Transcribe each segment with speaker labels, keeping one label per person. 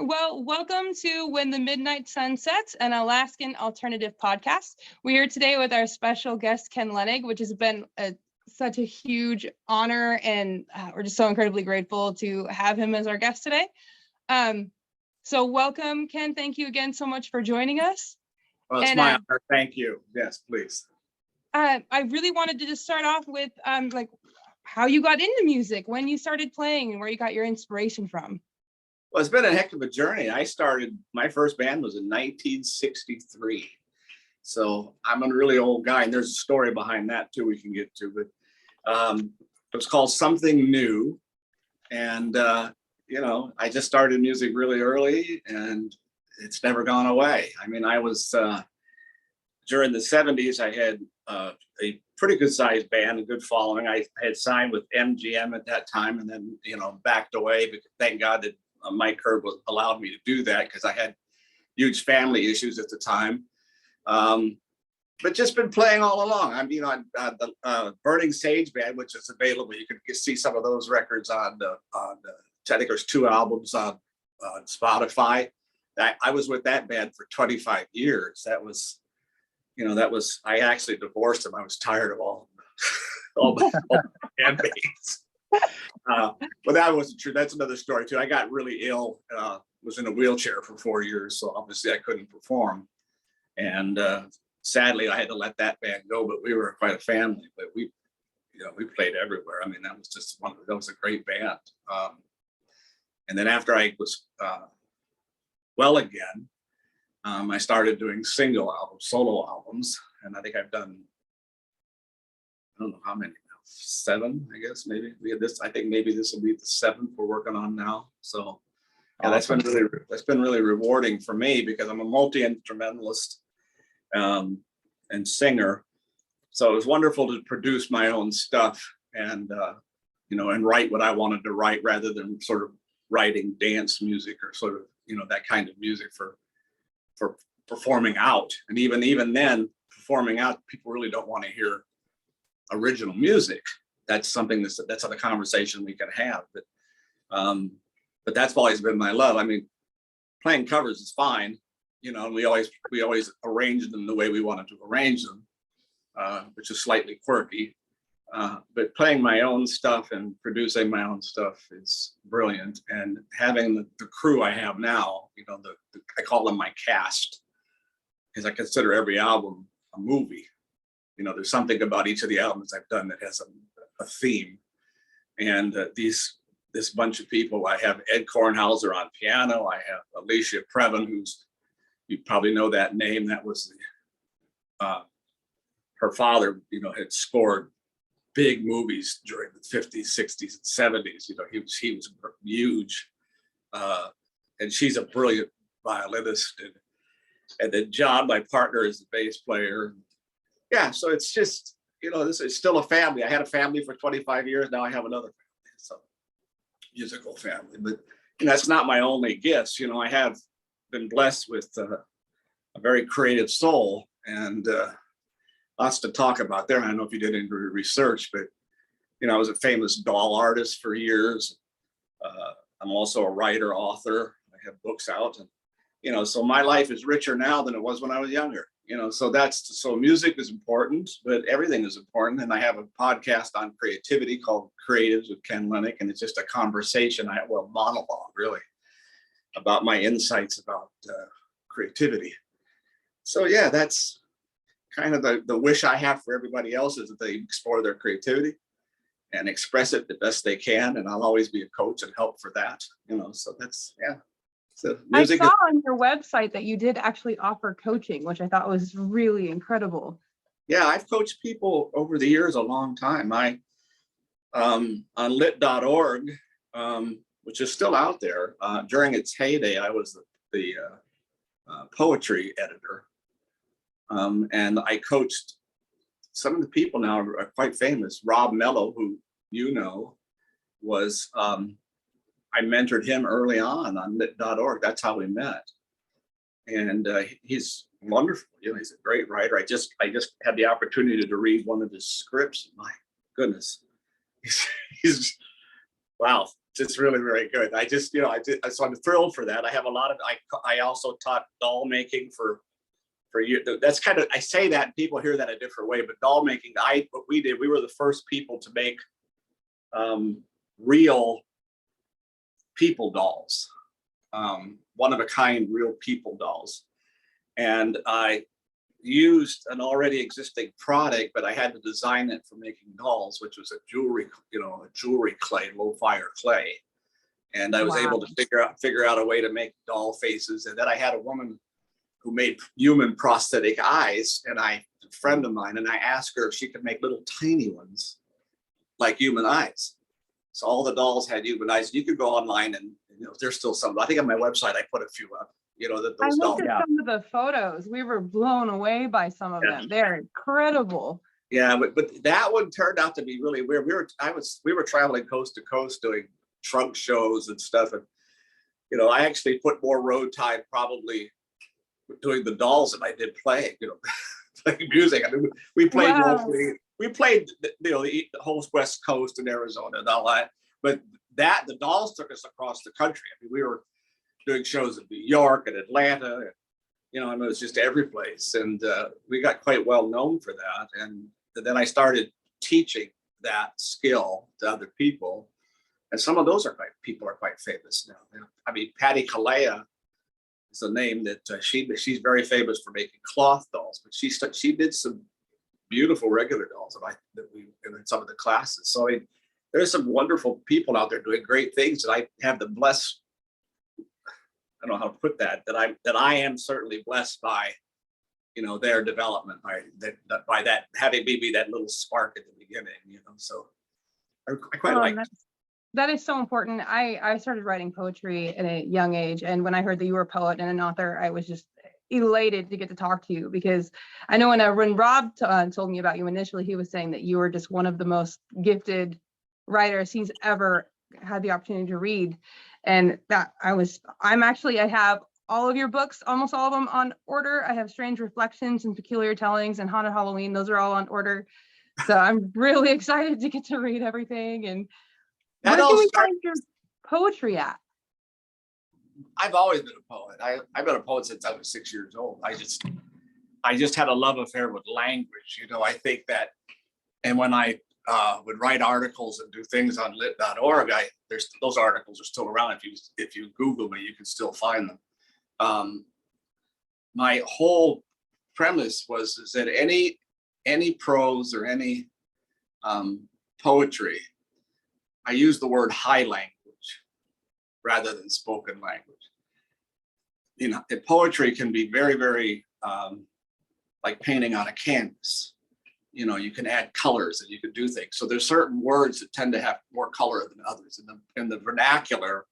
Speaker 1: Well, welcome to When the Midnight Sun Sets, an Alaskan alternative podcast. We're here today with our special guest, Ken Lehnig, which has been such a huge honor, and we're just so incredibly grateful to have him as our guest today. So welcome, Ken. Thank you again so much for joining us.
Speaker 2: Well, it's my honor. Thank you. Yes, please.
Speaker 1: I really wanted to just start off with like how you got into music, when you started playing, and where you got your inspiration from.
Speaker 2: Well, it's been a heck of a journey. My first band was in 1963. So I'm a really old guy, and there's a story behind that too we can get to. But it was called Something New. And, I just started music really early, and it's never gone away. I mean, I was, during the 70s, I had a pretty good sized band, a good following. I had signed with MGM at that time, and then, backed away, but thank God that Mike Herb allowed me to do that because I had huge family issues at the time. But just been playing all along. I mean, on the Burning Sage band, which is available, you can see some of those records on I think there's 2 albums on Spotify. I was with that band for 25 years. That was, I actually divorced him. I was tired of all my band mates. But that wasn't true. That's another story too. I got really ill, was in a wheelchair for 4 years. So obviously I couldn't perform. And sadly I had to let that band go, but we were quite a family, but we played everywhere. I mean, that was just that was a great band. And then after I was well again, I started doing solo albums. And I think I've done, I don't know how many. 7, I guess, maybe. I think maybe this will be the 7th we're working on now. So yeah, that's been really rewarding for me because I'm a multi-instrumentalist and singer. So it was wonderful to produce my own stuff and and write what I wanted to write rather than sort of writing dance music or sort of that kind of music for performing out. And even then, performing out, people really don't want to hear original music. That's something that's a conversation we can have, but that's always been my love. I mean, playing covers is fine, and we always arrange them the way we wanted to arrange them, which is slightly quirky, but playing my own stuff and producing my own stuff is brilliant. And having the crew I have now, I call them my cast, because I consider every album a movie. There's something about each of the albums I've done that has a theme. And this bunch of people, I have Ed Kornhauser on piano. I have Alicia Previn, you probably know that name. That was her father, had scored big movies during the 50s, 60s, and 70s. He was huge. And she's a brilliant violinist. And then John, my partner, is the bass player. Yeah, so it's just, this is still a family. I had a family for 25 years. Now I have another family, so musical family. But that's not my only gifts. I have been blessed with a very creative soul and lots to talk about there. I don't know if you did any research, but I was a famous doll artist for years. I'm also a writer, author. I have books out, and so my life is richer now than it was when I was younger. So music is important, but everything is important. And I have a podcast on creativity called Creatives with Ken Lehnig. And it's just a conversation, monologue really, about my insights about creativity. So yeah, that's kind of the wish I have for everybody else, is that they explore their creativity and express it the best they can. And I'll always be a coach and help for that, so that's, yeah. So
Speaker 1: I saw on your website that you did actually offer coaching, which I thought was really incredible.
Speaker 2: Yeah, I've coached people over the years a long time. On lit.org, which is still out there, during its heyday, I was the poetry editor. And I coached some of the people now are quite famous. Rob Mello, who was I mentored him early on lit.org. That's how we met. And he's wonderful. He's a great writer. I just had the opportunity to read one of his scripts. My goodness, he's wow. It's really very good. I just, you know, so I'm thrilled for that. I have a lot of, I also taught doll making for you. That's kind of, I say that and people hear that a different way, but doll making, what we did, we were the first people to make real people dolls, one of a kind real people dolls. And I used an already existing product, but I had to design it for making dolls, which was a jewelry clay, low fire clay. And I was able to figure out a way to make doll faces. And then I had a woman who made human prosthetic eyes, and a friend of mine, and I asked her if she could make little tiny ones like human eyes. So all the dolls had human eyes. You could go online and, you know, there's still some, I think on my website, I put a few up, you know, that those dolls.
Speaker 1: I looked at some of the photos. We were blown away by some of them. They're incredible.
Speaker 2: Yeah, but that one turned out to be really weird. We were traveling coast to coast doing trunk shows and stuff. And, you know, I actually put more road time probably doing the dolls than I did playing, you know, playing music. I mean, we played locally. We played, you know, the whole West Coast and Arizona and all that. But the dolls took us across the country. I mean, we were doing shows in New York and Atlanta, and, you know, and it was just every place. And we got quite well known for that. And then I started teaching that skill to other people. And some of those people are quite famous now. I mean, Patty Kalea is a name that she's very famous for making cloth dolls, but she did some beautiful regular dolls that we in some of the classes. So I mean, there's some wonderful people out there doing great things, and I have the blessed, I don't know how to put that I am certainly blessed by, you know, their development, by that having maybe that little spark at the beginning, you know. So I quite like it.
Speaker 1: That is so important. I started writing poetry at a young age, and when I heard that you were a poet and an author, I was just elated to get to talk to you, because I know when Rob told me about you initially, he was saying that you were just one of the most gifted writers he's ever had the opportunity to read. And that I have all of your books, almost all of them on order. I have Strange Reflections and Peculiar Tellings and Haunted Halloween. Those are all on order. So I'm really excited to get to read everything. And where can we find your poetry at?
Speaker 2: I've always been a poet. I've been a poet since I was 6 years old. I just had a love affair with language. You know, I think that, and when I would write articles and do things on lit.org, those articles are still around. If you Google me, you can still find them. My whole premise is that any prose or any poetry, I use the word high language rather than spoken language. You know, poetry can be very, very like painting on a canvas. You know, you can add colors and you can do things. So there's certain words that tend to have more color than others. In the vernacular,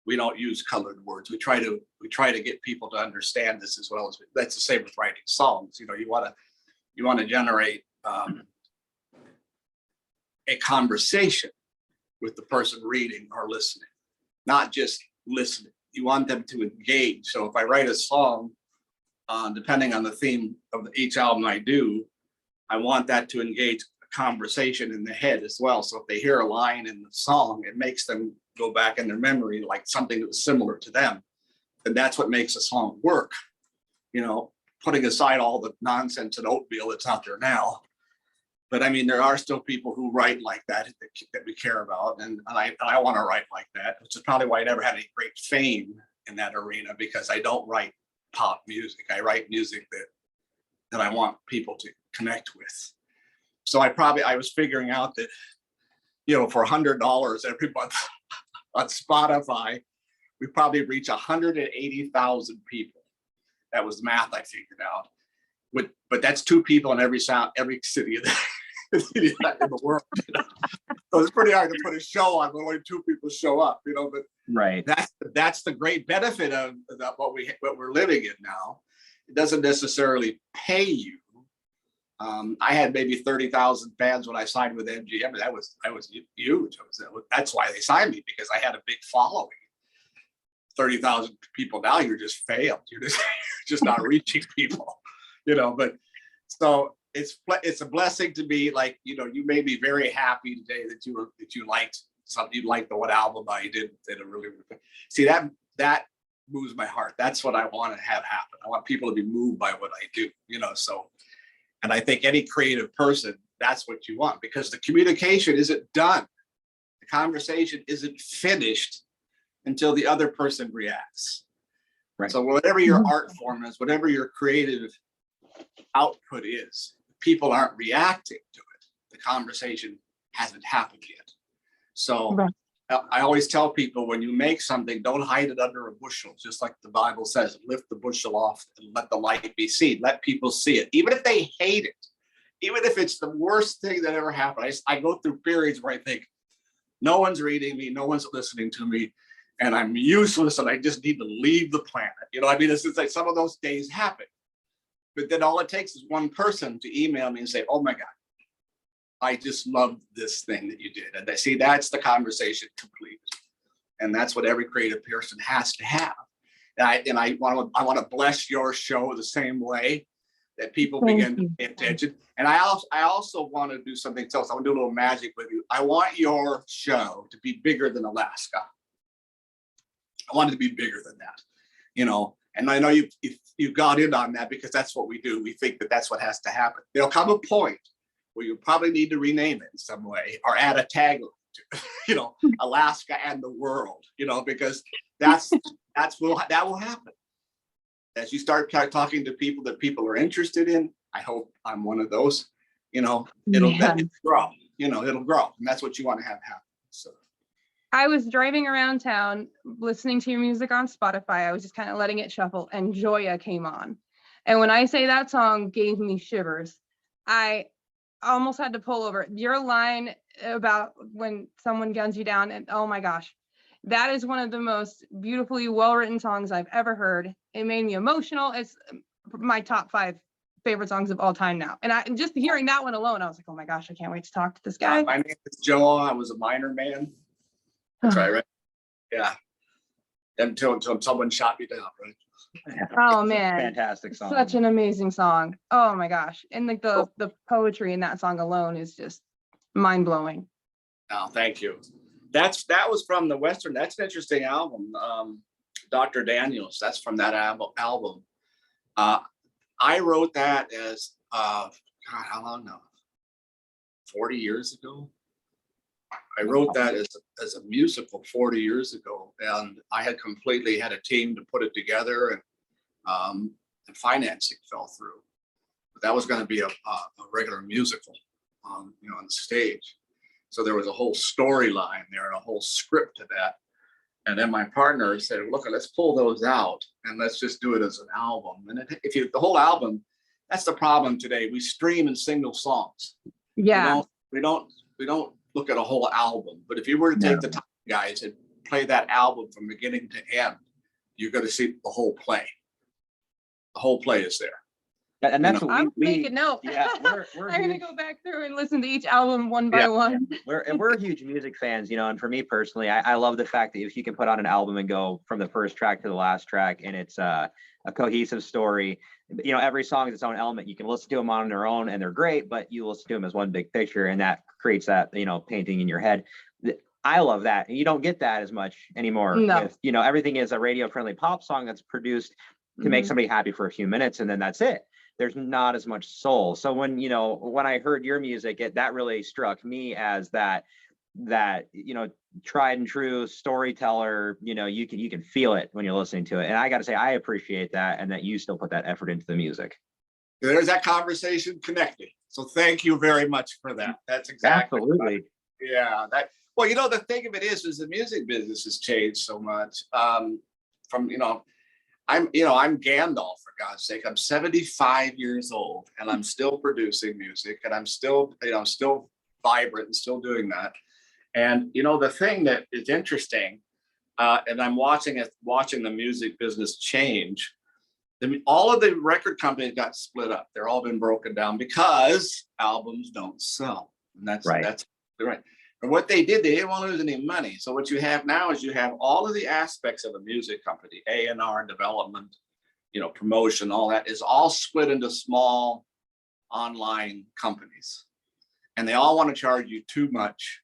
Speaker 2: we don't use colored words. We try to get people to understand this as well as that's the same with writing songs. You know, you want to generate a conversation with the person reading or listening, not just listening. You want them to engage. So if I write a song, depending on the theme of each album I do, I want that to engage a conversation in the head as well. So if they hear a line in the song, it makes them go back in their memory like something that was similar to them. And that's what makes a song work. You know, putting aside all the nonsense and oatmeal that's out there now. But I mean, there are still people who write like that we care about. And I want to write like that, which is probably why I never had any great fame in that arena, because I don't write pop music. I write music that I want people to connect with. So I was figuring out that, you know, for $100 every month on Spotify, we probably reach 180,000 people. That was math I figured out. But that's 2 people in every city in the world. You know? So it's pretty hard to put a show on when only 2 people show up, you know. But
Speaker 3: right,
Speaker 2: that's the great benefit of what we're living in now. It doesn't necessarily pay you. I had maybe 30,000 fans when I signed with MGM. That was huge. That's why they signed me, because I had a big following. 30,000 people now, you're just failed. You're just not reaching people. You know, but so it's a blessing to be like, you know, you made me very happy today that you liked something you like the what album I did a really see that moves my heart. That's what I want to have happen. I want people to be moved by what I do, so. And I think any creative person, that's what you want, because the communication isn't done. The conversation isn't finished until the other person reacts. Right. So whatever your art form is, whatever your creative output is, people aren't reacting to it. The conversation hasn't happened yet. So right. I always tell people, when you make something, don't hide it under a bushel, just like the Bible says, lift the bushel off and let the light be seen. Let people see it, even if they hate it, even if it's the worst thing that ever happened. I go through periods where I think, no one's reading me, no one's listening to me, and I'm useless, and I just need to leave the planet. It's like some of those days happen. But then all it takes is one person to email me and say, oh my God, I just loved this thing that you did. And they see, that's the conversation complete. And that's what every creative person has to have. And I want to bless your show the same way, that people begin to pay attention. And I also want to do something else. I want to do a little magic with you. I want your show to be bigger than Alaska. I want it to be bigger than that, And I know you got in on that, because that's what we do. We think that that's what has to happen. There'll come a point where you probably need to rename it in some way, or add a tagline to, Alaska and the world, because that will happen. As you start talking to people that people are interested in, I hope I'm one of those, it'll grow, it'll grow. And that's what you want to have happen. So
Speaker 1: I was driving around town listening to your music on Spotify. I was just kind of letting it shuffle, and Joya came on. And when I say that song gave me shivers, I almost had to pull over. Your line about when someone guns you down, and oh my gosh, that is one of the most beautifully well-written songs I've ever heard. It made me emotional. It's my top 5 favorite songs of all time now. And just hearing that one alone, I was like, oh my gosh, I can't wait to talk to this guy.
Speaker 2: My name is Joe. I was a minor man. That's right? Yeah. Until someone shot me down, right?
Speaker 1: Oh man,
Speaker 3: fantastic song.
Speaker 1: Such an amazing song. Oh my gosh. And like the poetry in that song alone is just mind-blowing.
Speaker 2: Oh, thank you. That was from the Western. That's an interesting album. Dr. Daniels, that's from that album. I wrote that as God, how long now? 40 years ago. I wrote that as a musical 40 years ago, and I had completely had a team to put it together, and financing fell through. But that was going to be a regular musical, on the stage. So there was a whole storyline there and a whole script to that. And then my partner said, "Look, let's pull those out and let's just do it as an album." And the whole album, that's the problem today. We stream in single songs.
Speaker 1: Yeah.
Speaker 2: We don't look at a whole album. But if you were to take the time, guys, and play that album from beginning to end, you're going to see the whole play. The whole play is there.
Speaker 3: And that's what
Speaker 1: I'm making note.
Speaker 3: Yeah, we're
Speaker 1: I'm gonna go back through and listen to each album one by one.
Speaker 3: We're huge music fans, and for me personally, I love the fact that if you can put on an album and go from the first track to the last track, and it's a cohesive story. Every song is its own element. You can listen to them on their own, and they're great, but you listen to them as one big picture, and that creates that painting in your head. I love that, and you don't get that as much anymore.
Speaker 1: No.
Speaker 3: If, everything is a radio-friendly pop song that's produced to make somebody happy for a few minutes, and then that's it. There's not as much soul. So when I heard your music, that really struck me as that tried and true storyteller. You can feel it when you're listening to it. And I got to say, I appreciate that, and that you still put that effort into the music.
Speaker 2: There's that conversation connecting. So thank you very much for that. That's exactly
Speaker 3: absolutely.
Speaker 2: Right. Yeah. The thing of it is the music business has changed so much. I'm Gandalf, for God's sake. I'm 75 years old, and I'm still producing music, and I'm still vibrant and still doing that. And the thing that is interesting, and I'm watching the music business change. All of the record companies got split up. They're all been broken down because albums don't sell. And that's right. That's right. And what they didn't want to lose any money. So what you have now is you have all of the aspects of a music company, A&R, development, promotion, all that is all split into small online companies. And they all want to charge you too much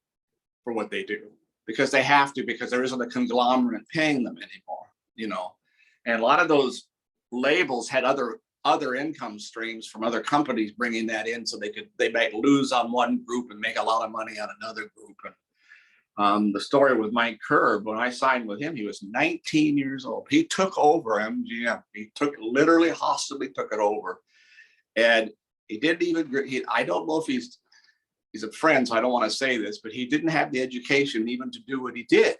Speaker 2: for what they do. because they have to, because there isn't a conglomerate paying them anymore, and a lot of those labels had other income streams from other companies bringing that in, so they might lose on one group and make a lot of money on another group. And the story with Mike Curb, when I signed with him, he was 19 years old. He took over MGM. He literally hostilely took it over, and he didn't even. I don't know if he's a friend, so I don't want to say this, but he didn't have the education even to do what he did.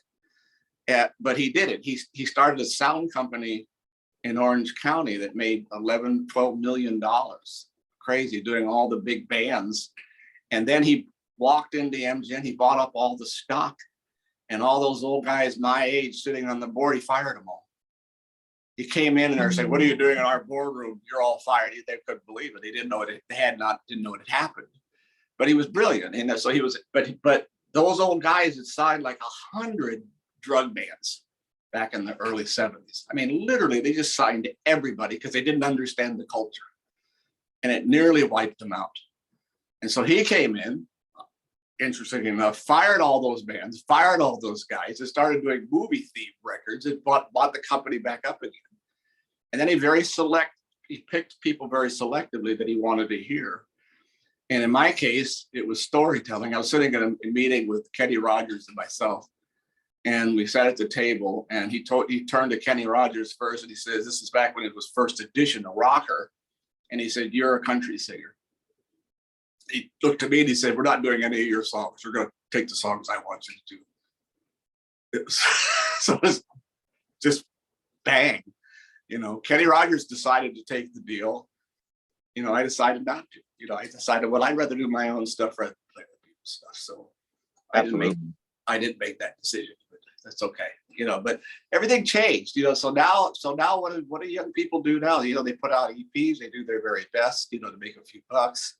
Speaker 2: But he did it. He started a sound company in Orange County that made $11-12 million. Crazy, doing all the big bands. And then he walked into MGM, he bought up all the stock, and all those old guys my age sitting on the board, he fired them all. He came in and they said, "What are you doing in our boardroom? You're all fired." They couldn't believe it. They didn't know it. Didn't know it had happened. But he was brilliant. And so he was, but those old guys had signed like 100 drug bans back in the early 70s. I mean, literally, they just signed everybody because they didn't understand the culture. And it nearly wiped them out. And so he came in, interesting enough, fired all those bands, fired all those guys, and started doing movie theme records and bought the company back up again. And then he picked people very selectively that he wanted to hear. And in my case, it was storytelling. I was sitting in a meeting with Kenny Rogers and myself, and we sat at the table, and he turned to Kenny Rogers first, and he says, this is back when it was first edition, a rocker. And he said, "You're a country singer." He looked at me and he said, "We're not doing any of your songs. We're going to take the songs I want you to do." So it was just bang. Kenny Rogers decided to take the deal. I decided not to. I decided, well, I'd rather do my own stuff rather than play other people's stuff. So I didn't make that decision, but that's okay. But everything changed. So now what do young people do now? They put out EPs, they do their very best, to make a few bucks.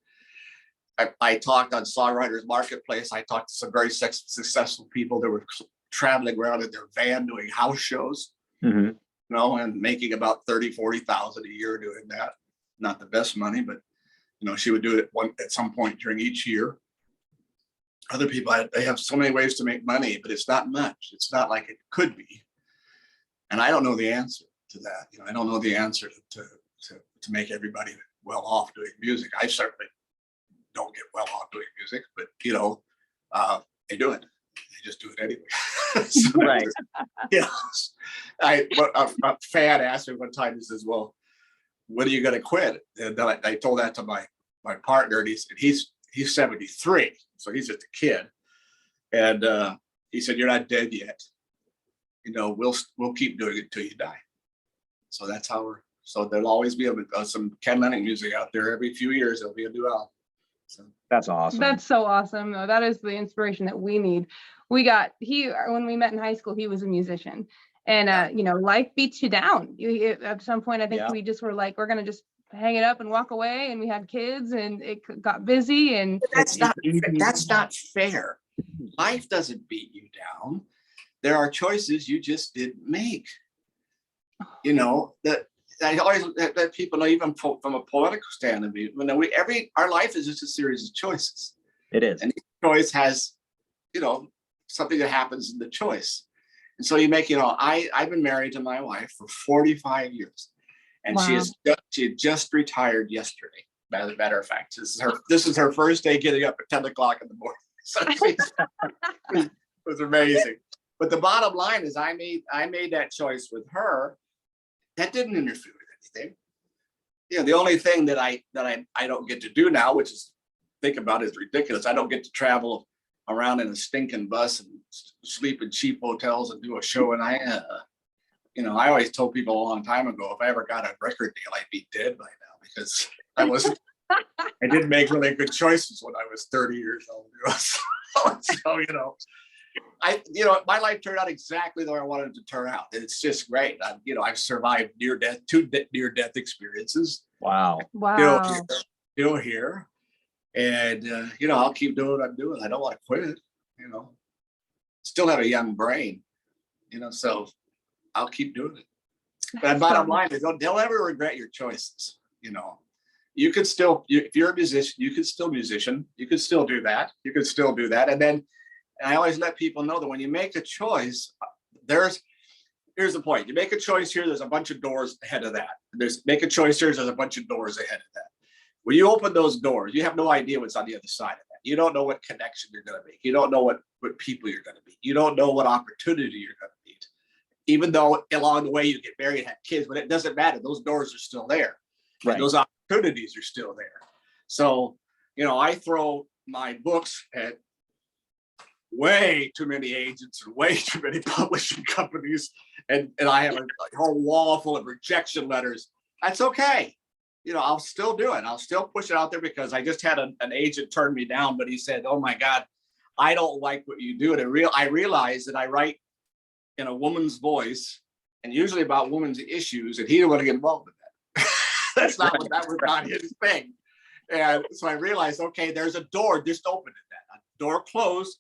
Speaker 2: I talked on Songwriters Marketplace. I talked to some very successful people that were traveling around in their van doing house shows, and making about 30,000-40,000 a year doing that. Not the best money, but she would do it at some point during each year. Other people, they have so many ways to make money, but it's not much. It's not like it could be. And I don't know the answer to that. I don't know the answer to make everybody well off doing music. I certainly don't get well off doing music, but they do it. They just do it anyway. So,
Speaker 3: right.
Speaker 2: A fan asked me one time, he says, "Well, when are you going to quit?" And then I told that to my partner, and he's 73, so he's just a kid. And he said, "You're not dead yet. We'll keep doing it till you die." So that's how so there'll always be some Ken Lehnig music out there. Every few years, there'll be a new album. So
Speaker 3: that's awesome.
Speaker 1: That's so awesome, though. That is the inspiration that we need. When we met in high school, he was a musician. And, life beats you down. At some point, I think we just were like, we're going to just hang it up and walk away. And we had kids and it got busy. And
Speaker 2: that's not fair. Life doesn't beat you down. There are choices you just didn't make. That I always let people know, even from a political stand of view, our life is just a series of choices.
Speaker 3: It is.
Speaker 2: And each choice has, something that happens in the choice. And so you make, I've been married to my wife for 45 years, and
Speaker 1: wow.
Speaker 2: she had just retired yesterday. As a matter of fact, this is her first day getting up at 10 o'clock in the morning. So it was amazing. But the bottom line is, I made that choice with her. That didn't interfere with anything. The only thing that I don't get to do now, which is think about is ridiculous. I don't get to travel around in a stinking bus and sleep in cheap hotels and do a show. And I always told people a long time ago, if I ever got a record deal, I'd be dead by now, because I didn't make really good choices when I was 30 years old. So my life turned out exactly the way I wanted it to turn out. And it's just great. I've survived two near-death experiences.
Speaker 3: Wow.
Speaker 2: Still here. And, I'll keep doing what I'm doing. I don't want to quit, still have a young brain, so I'll keep doing it. But bottom line is, don't ever regret your choices. You could still, if you're a musician, you could still musician. You could still do that. And then And I always let people know that when you make a choice, here's the point. You make a choice here, there's a bunch of doors ahead of that. Make a choice here, there's a bunch of doors ahead of that. When you open those doors, you have no idea what's on the other side of that. You don't know what connection you're going to make. You don't know what people you're going to meet. You don't know what opportunity you're going to meet. Even though along the way you get married and have kids, but it doesn't matter. Those doors are still there. Right. And those opportunities are still there. So, I throw my books at way too many agents and way too many publishing companies. And I have a whole wall full of rejection letters. That's okay. I'll still do it. I'll still push it out there because I just had an agent turn me down, but he said, "Oh my God, I don't like what you do." And I realized that I write in a woman's voice and usually about women's issues, and he didn't want to get involved with that. That was not his thing. And so I realized, okay, there's a door just open at that. A door closed,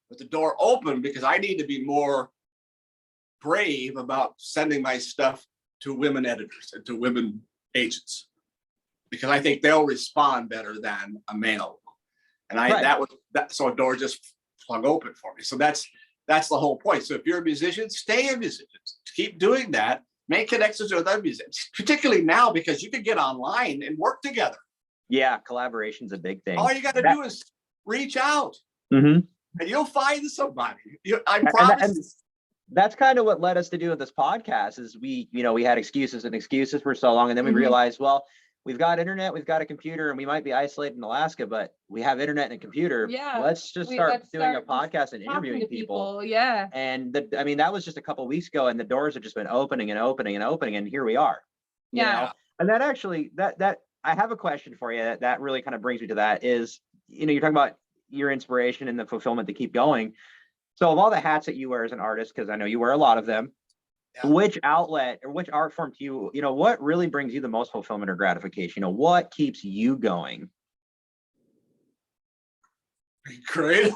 Speaker 2: but the door open because I need to be more brave about sending my stuff to women editors and to women agents, because I think they'll respond better than a male. And so a door just flung open for me. So that's the whole point. So if you're a musician, stay a musician. Keep doing that. Make connections with other musicians, particularly now because you can get online and work together.
Speaker 3: Yeah, collaboration's a big thing.
Speaker 2: All you got to do is reach out,
Speaker 3: and
Speaker 2: you'll find somebody. I promise.
Speaker 3: That's kind of what led us to do with this podcast. Is we had excuses for so long, and then we realized, well, we've got internet, we've got a computer, and we might be isolated in Alaska, but we have internet and a computer.
Speaker 1: Yeah.
Speaker 3: Let's start doing a podcast and interviewing people.
Speaker 1: Yeah.
Speaker 3: And that was just a couple of weeks ago, and the doors have just been opening and opening and opening, and here we are.
Speaker 1: Yeah.
Speaker 3: And that actually, that I have a question for you that really kind of brings me to that is, you're talking about your inspiration and the fulfillment to keep going. So of all the hats that you wear as an artist, because I know you wear a lot of them, which outlet or which art form to you, what really brings you the most fulfillment or gratification? What keeps you going?
Speaker 2: Creative.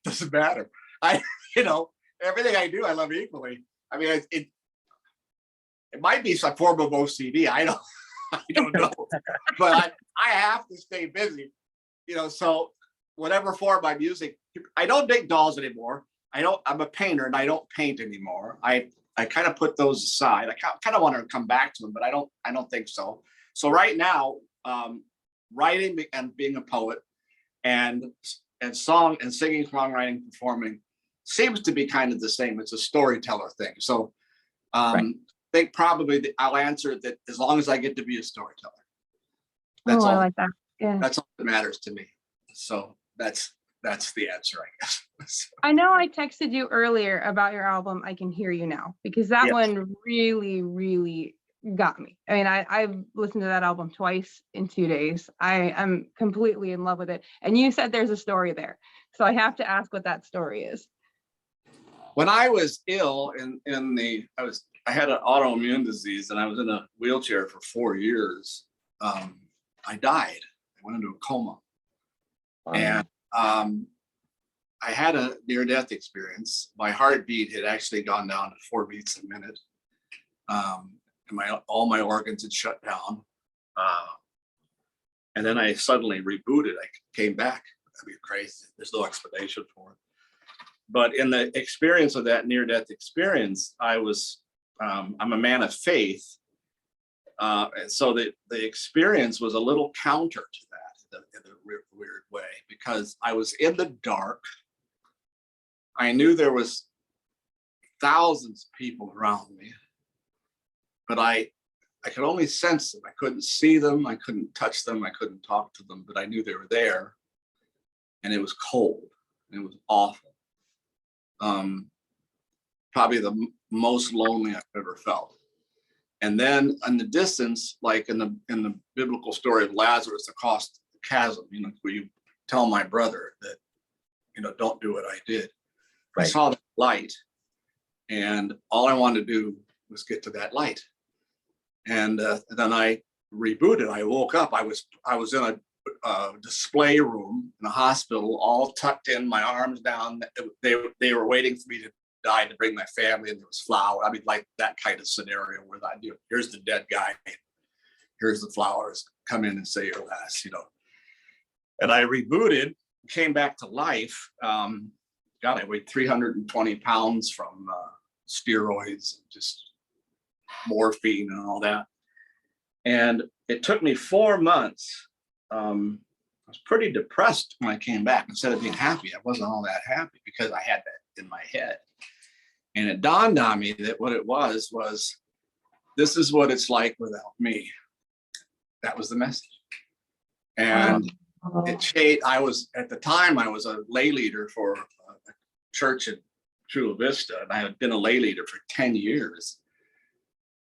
Speaker 2: Doesn't matter. Everything I do, I love equally. I mean, it might be some form of OCD. I don't know, but I have to stay busy, so whatever form my music, I don't make dolls anymore. I'm a painter and I don't paint anymore. I kind of put those aside. I kind of want to come back to them, but I don't think so. So right now, writing and being a poet and song and singing, songwriting, performing seems to be kind of the same. It's a storyteller thing. So I think probably I'll answer that as long as I get to be a storyteller. That's all.
Speaker 1: I like that. Yeah.
Speaker 2: That's all that matters to me. So that's the answer, I guess.
Speaker 1: I know I texted you earlier about your album, I Can Hear You Now, because that one really, really got me. I mean, I've listened to that album twice in 2 days. I am completely in love with it. And you said there's a story there. So I have to ask what that story is.
Speaker 2: When I was ill I had an autoimmune disease and I was in a wheelchair for 4 years. I died. I went into a coma. And I had a near-death experience. My heartbeat had actually gone down to 4 beats a minute. And all my organs had shut down. And then I suddenly rebooted. I came back. I mean, crazy. There's no explanation for it. But in the experience of that near-death experience, I'm a man of faith. And so the experience was a little counter to that in a weird way, because I was in the dark. I knew there was thousands of people around me, but I could only sense them. I couldn't see them. I couldn't touch them. I couldn't talk to them, but I knew they were there. And it was cold. And it was awful. Probably the most lonely I've ever felt. And then in the distance, like in the biblical story of Lazarus across the chasm, where you tell my brother that, don't do what I did. Right. I saw that light, and all I wanted to do was get to that light. And then I rebooted. I woke up. I was in a display room in a hospital, all tucked in, my arms down. They were waiting for me to die to bring my family, and there was flower. I mean, like that kind of scenario where here's the dead guy, here's the flowers, come in and say your last, And I rebooted, came back to life, God, I weighed 320 pounds from steroids, just morphine and all that. And it took me 4 months. I was pretty depressed when I came back. Instead of being happy, I wasn't all that happy because I had that in my head. And it dawned on me that what it was this is what it's like without me. That was the message. And it changed. At the time, I was a lay leader for a church in Chula Vista, and I had been a lay leader for 10 years.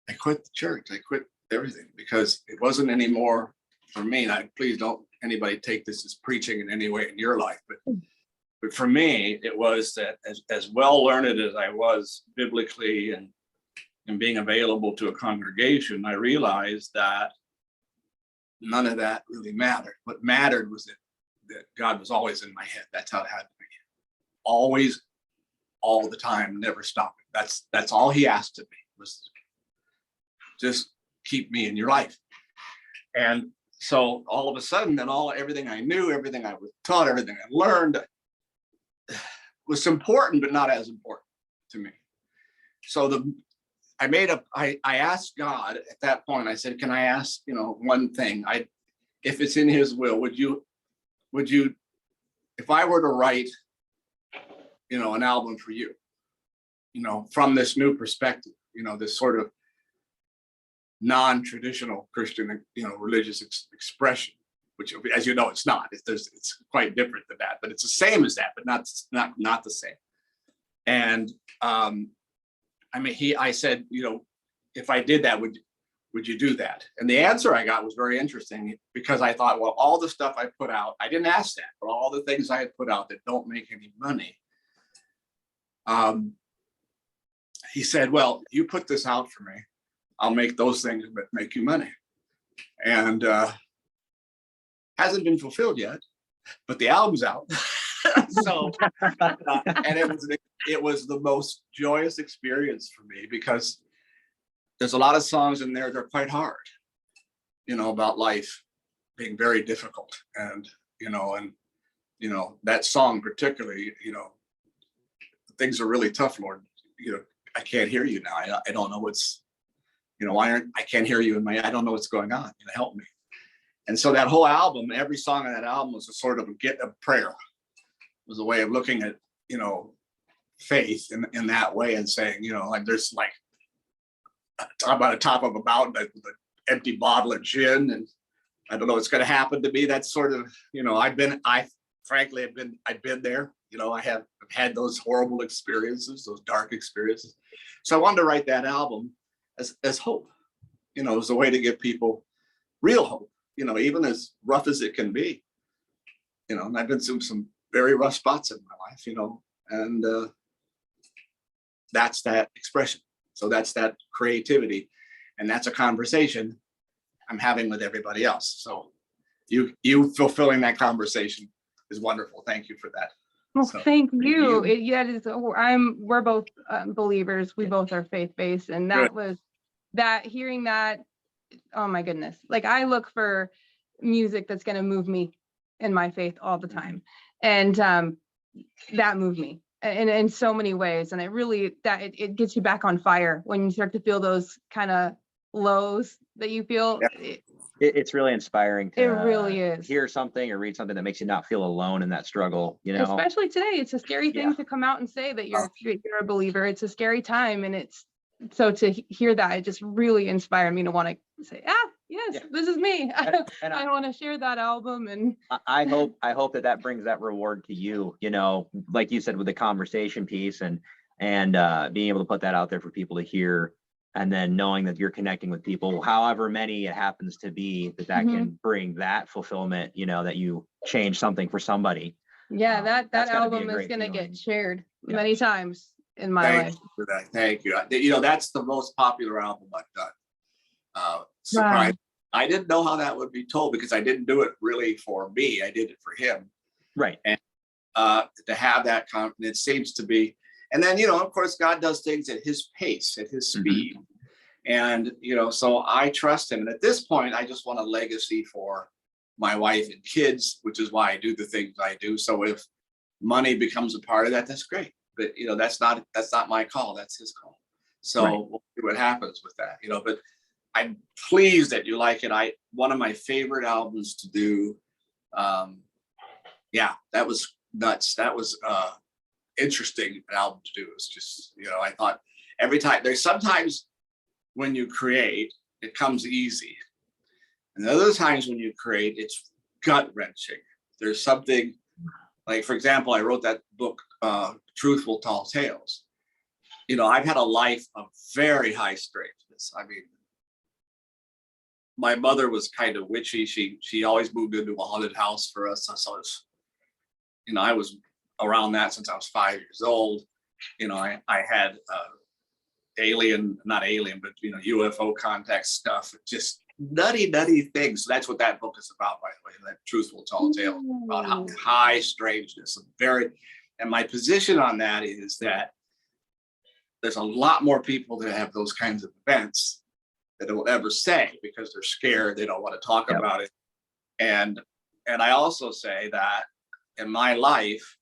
Speaker 2: I quit the church. I quit everything because it wasn't anymore for me. And please don't anybody take this as preaching in any way in your life, but for me, it was that as well learned as I was biblically and being available to a congregation, I realized that none of that really mattered. What mattered was that God was always in my head. That's how it had to be. Always, all the time, never stopping. That's all he asked of me, was just keep me in your life. And so all of a sudden, then everything I knew, everything I was taught, everything I learned was important, but not as important to me. So I asked God at that point. I said, "Can I ask, one thing? If it's in His will, would you, if I were to write, an album for you, from this new perspective, this sort of non-traditional Christian, religious expression, which, as you know, it's not. It's quite different than that, but it's the same as that, but not the same." And I said, if I did that, would you do that? And the answer I got was very interesting, because I thought, well, all the stuff I put out, I didn't ask that, but all the things I had put out that don't make any money. He said, well, you put this out for me, I'll make those things that make you money. And hasn't been fulfilled yet, but the album's out. So, and it was the most joyous experience for me, because there's a lot of songs in there that are quite hard, about life being very difficult. And, that song particularly, things are really tough, Lord. I can't hear you now. I don't know what's, I can't hear you I don't know what's going on. Help me. And so that whole album, every song on that album was a sort of a prayer. It was a way of looking at, faith in that way, and saying, like there's like, talk about the top of a mountain with an empty bottle of gin, and I don't know what's going to happen to me. That's sort of, I've been there. I have had those horrible experiences, those dark experiences. So I wanted to write that album as hope, as a way to give people real hope, even as rough as it can be. And I've been through some very rough spots in my life, and that's that expression. So that's that creativity, and that's a conversation I'm having with everybody else. So you fulfilling that conversation is wonderful. Thank you for that.
Speaker 1: Well,
Speaker 2: So,
Speaker 1: thank you. We're both believers. We both are faith-based, and hearing that, oh my goodness. Like, I look for music that's going to move me in my faith all the time. And that moved me in so many ways. And it gets you back on fire when you start to feel those kind of lows that you feel.
Speaker 3: Yeah. It's really inspiring to
Speaker 1: it really is.
Speaker 3: Hear something or read something that makes you not feel alone in that struggle,
Speaker 1: Especially today. It's a scary thing to come out and say that you're a believer. It's a scary time, and so to hear that, it just really inspired me to want to say, yes, this is me. And I want to share that album. And
Speaker 3: I hope that brings that reward to you, like you said, with the conversation piece and being able to put that out there for people to hear. And then knowing that you're connecting with people, however many it happens to be, that can bring that fulfillment, that you change something for somebody.
Speaker 1: Yeah, that album is going to get shared many times in my life.
Speaker 2: Thank you for that. Thank you. That's the most popular album I've done. Surprise. Wow. I didn't know how that would be told, because I didn't do it really for me. I did it for him.
Speaker 3: Right.
Speaker 2: And to have that confidence seems to be. And then, of course, God does things at his pace, at his speed. And, so I trust him. And at this point, I just want a legacy for my wife and kids, which is why I do the things I do. So if money becomes a part of that, that's great. But that's not my call. That's his call. So
Speaker 3: Right.
Speaker 2: we'll see what happens with that. But I'm pleased that you like it. One of my favorite albums to do. Yeah, that was nuts. That was interesting album to do. It's just, I thought there's sometimes when you create, it comes easy. And other times when you create, it's gut wrenching. There's something like, for example, I wrote that book, Truth Will Tell Tales. I've had a life of very high strangeness. I mean, my mother was kind of witchy. She always moved into a haunted house for us. So I was around that since I was 5 years old. I had not alien, but UFO contact stuff, just nutty things. That's what that book is about, by the way. That Truth Will Tell a Tale, about how high strangeness and my position on that is that there's a lot more people that have those kinds of events that don't ever say because they're scared, they don't want to talk about it. And I also say that in my life,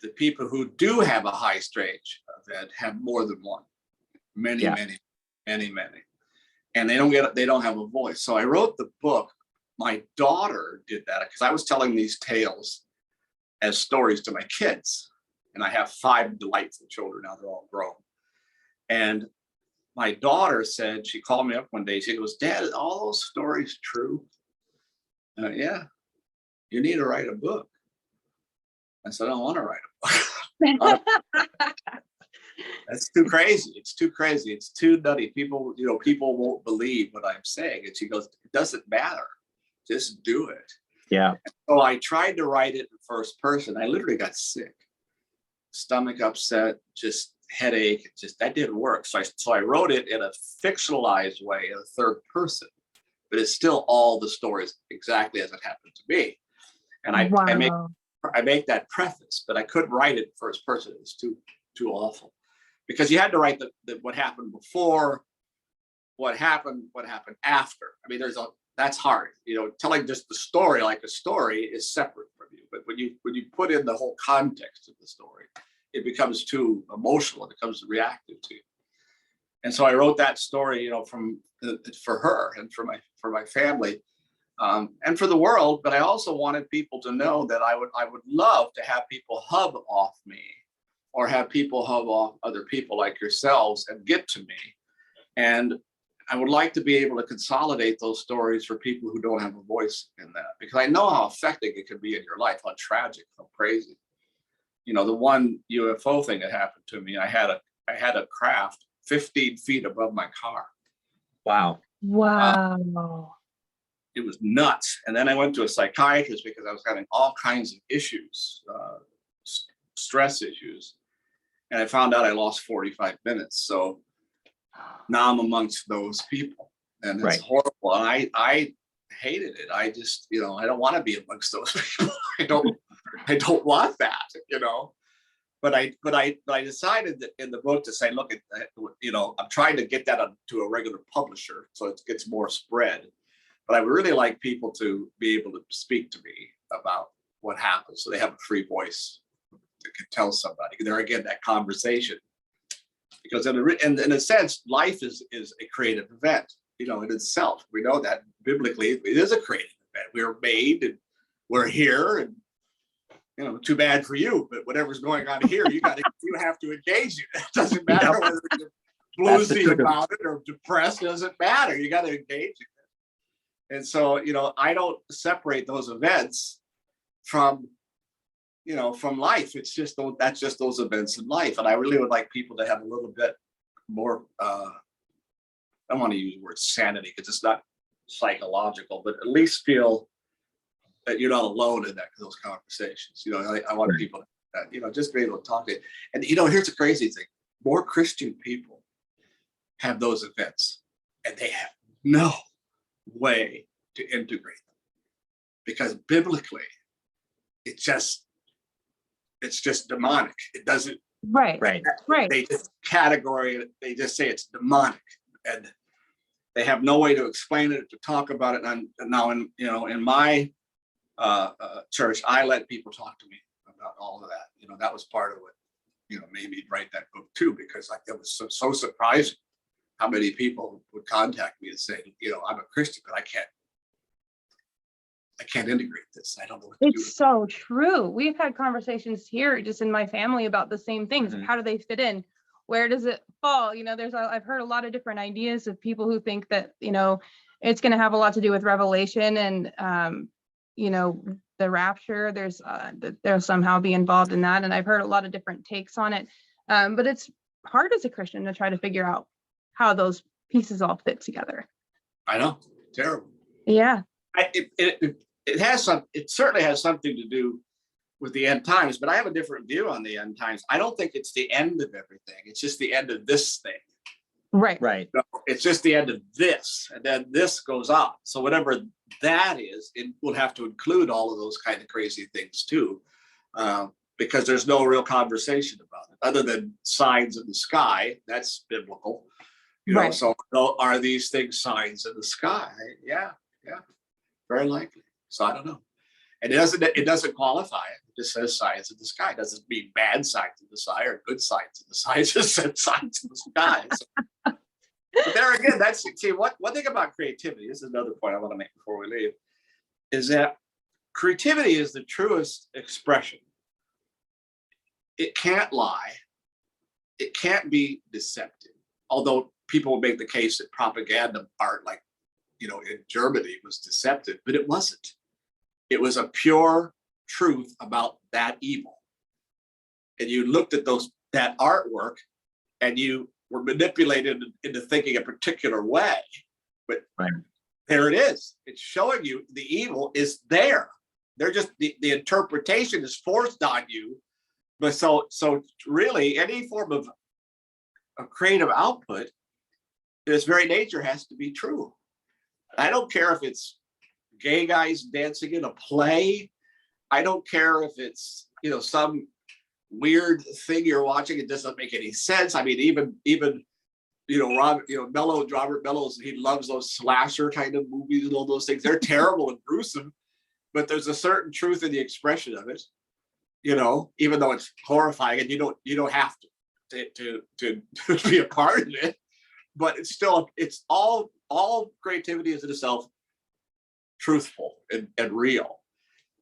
Speaker 2: the people who do have a high strange event have more than one, many. And they don't have a voice. So I wrote the book. My daughter did that because I was telling these tales as stories to my kids. And I have 5 delightful children now, they're all grown. And my daughter said, she called me up one day, she goes, "Dad, are all those stories true?" Yeah, you need to write a book. I said, "I don't want to write a book." That's too crazy. It's too crazy. It's too nutty. People won't believe what I'm saying. And she goes, "It doesn't matter. Just do it."
Speaker 3: Yeah.
Speaker 2: So I tried to write it in first person. I literally got sick, stomach upset, just headache. That didn't work. So I wrote it in a fictionalized way, in a third person, but it's still all the stories exactly as it happened to me. And I make that preface, but I couldn't write it in first person. It's too awful, because you had to write the what happened before, what happened after. I mean, that's hard. Telling just the story like a story is separate from you. But when you put in the whole context of the story, it becomes too emotional. It becomes reactive to you. And so I wrote that story, for her and for my family, and for the world. But I also wanted people to know that I would love to have people hub off me, or have people hub off other people like yourselves and get to me. And I would like to be able to consolidate those stories for people who don't have a voice in that, because I know how affecting it can be in your life, how tragic, how crazy. The one UFO thing that happened to me, I had a craft 15 feet above my car.
Speaker 3: Wow.
Speaker 2: It was nuts. And then I went to a psychiatrist because I was having all kinds of issues, stress issues. And I found out I lost 45 minutes. So now I'm amongst those people, and it's horrible. And I hated it. I just, I don't want to be amongst those people. I don't want that, But I decided that in the book to say, look, I'm trying to get that to a regular publisher so it gets more spread. But I would really like people to be able to speak to me about what happened, so they have a free voice that can tell somebody. There again, that conversation. Because in a sense, life is a creative event, in itself. We know that biblically it is a creative event. We're made and we're here, and too bad for you, but whatever's going on here, you have to engage it. It doesn't matter whether you're bluesy about it or depressed. It doesn't matter. You got to engage it. And so, I don't separate those events from life. It's just that's just those events in life. And I really would like people to have a little bit more, I don't want to use the word sanity because it's not psychological, but at least feel that you're not alone in those conversations. I want people to, just be able to talk to it. And, here's the crazy thing. More Christian people have those events, and they have no way to integrate them, because biblically, it's just demonic. It doesn't.
Speaker 1: Right.
Speaker 2: They they just say it's demonic, and they have no way to explain it, to talk about it. And now in my church, I let people talk to me about all of that. That was part of what, made me write that book too, because like that was so surprising how many people would contact me and say, I'm a Christian, but I can't integrate this. I don't know what to do.
Speaker 1: It's so true. We've had conversations here just in my family about the same things.
Speaker 3: Mhm.
Speaker 1: How do they fit in? Where does it fall? I've heard a lot of different ideas of people who think that, it's going to have a lot to do with revelation and, the rapture. That they'll somehow be involved in that. And I've heard a lot of different takes on it. But it's hard as a Christian to try to figure out how those pieces all fit together.
Speaker 2: I know, terrible.
Speaker 1: Yeah.
Speaker 2: It certainly has something to do with the end times, but I have a different view on the end times. I don't think it's the end of everything. It's just the end of this thing.
Speaker 1: Right.
Speaker 2: It's just the end of this, and then this goes on. So whatever that is, it will have to include all of those kind of crazy things too, because there's no real conversation about it other than signs in the sky. That's biblical,
Speaker 1: Right.
Speaker 2: So are these things signs in the sky? Yeah, very likely. So I don't know. And it doesn't qualify it. It just says signs in the sky. It doesn't mean bad signs in the sky or good signs in the sky. It just says signs in the sky. But there again, one thing about creativity, this is another point I want to make before we leave, is that creativity is the truest expression. It can't lie. It can't be deceptive. Although people will make the case that propaganda art, like, in Germany, was deceptive, but it wasn't. It was a pure truth about that evil. And you looked at that artwork and you were manipulated into thinking a particular way. But
Speaker 3: Right.
Speaker 2: There it is. It's showing you the evil is there. They're just the interpretation is forced on you. But so really any form of creative output in its very nature has to be true. I don't care if it's gay guys dancing in a play. I don't care if it's, some weird thing you're watching. It doesn't make any sense. I mean, even Robert Mello's, he loves those slasher kind of movies and all those things. They're terrible and gruesome, but there's a certain truth in the expression of it, even though it's horrifying, and you don't have to be a part of it, but it's all creativity is in itself truthful and real.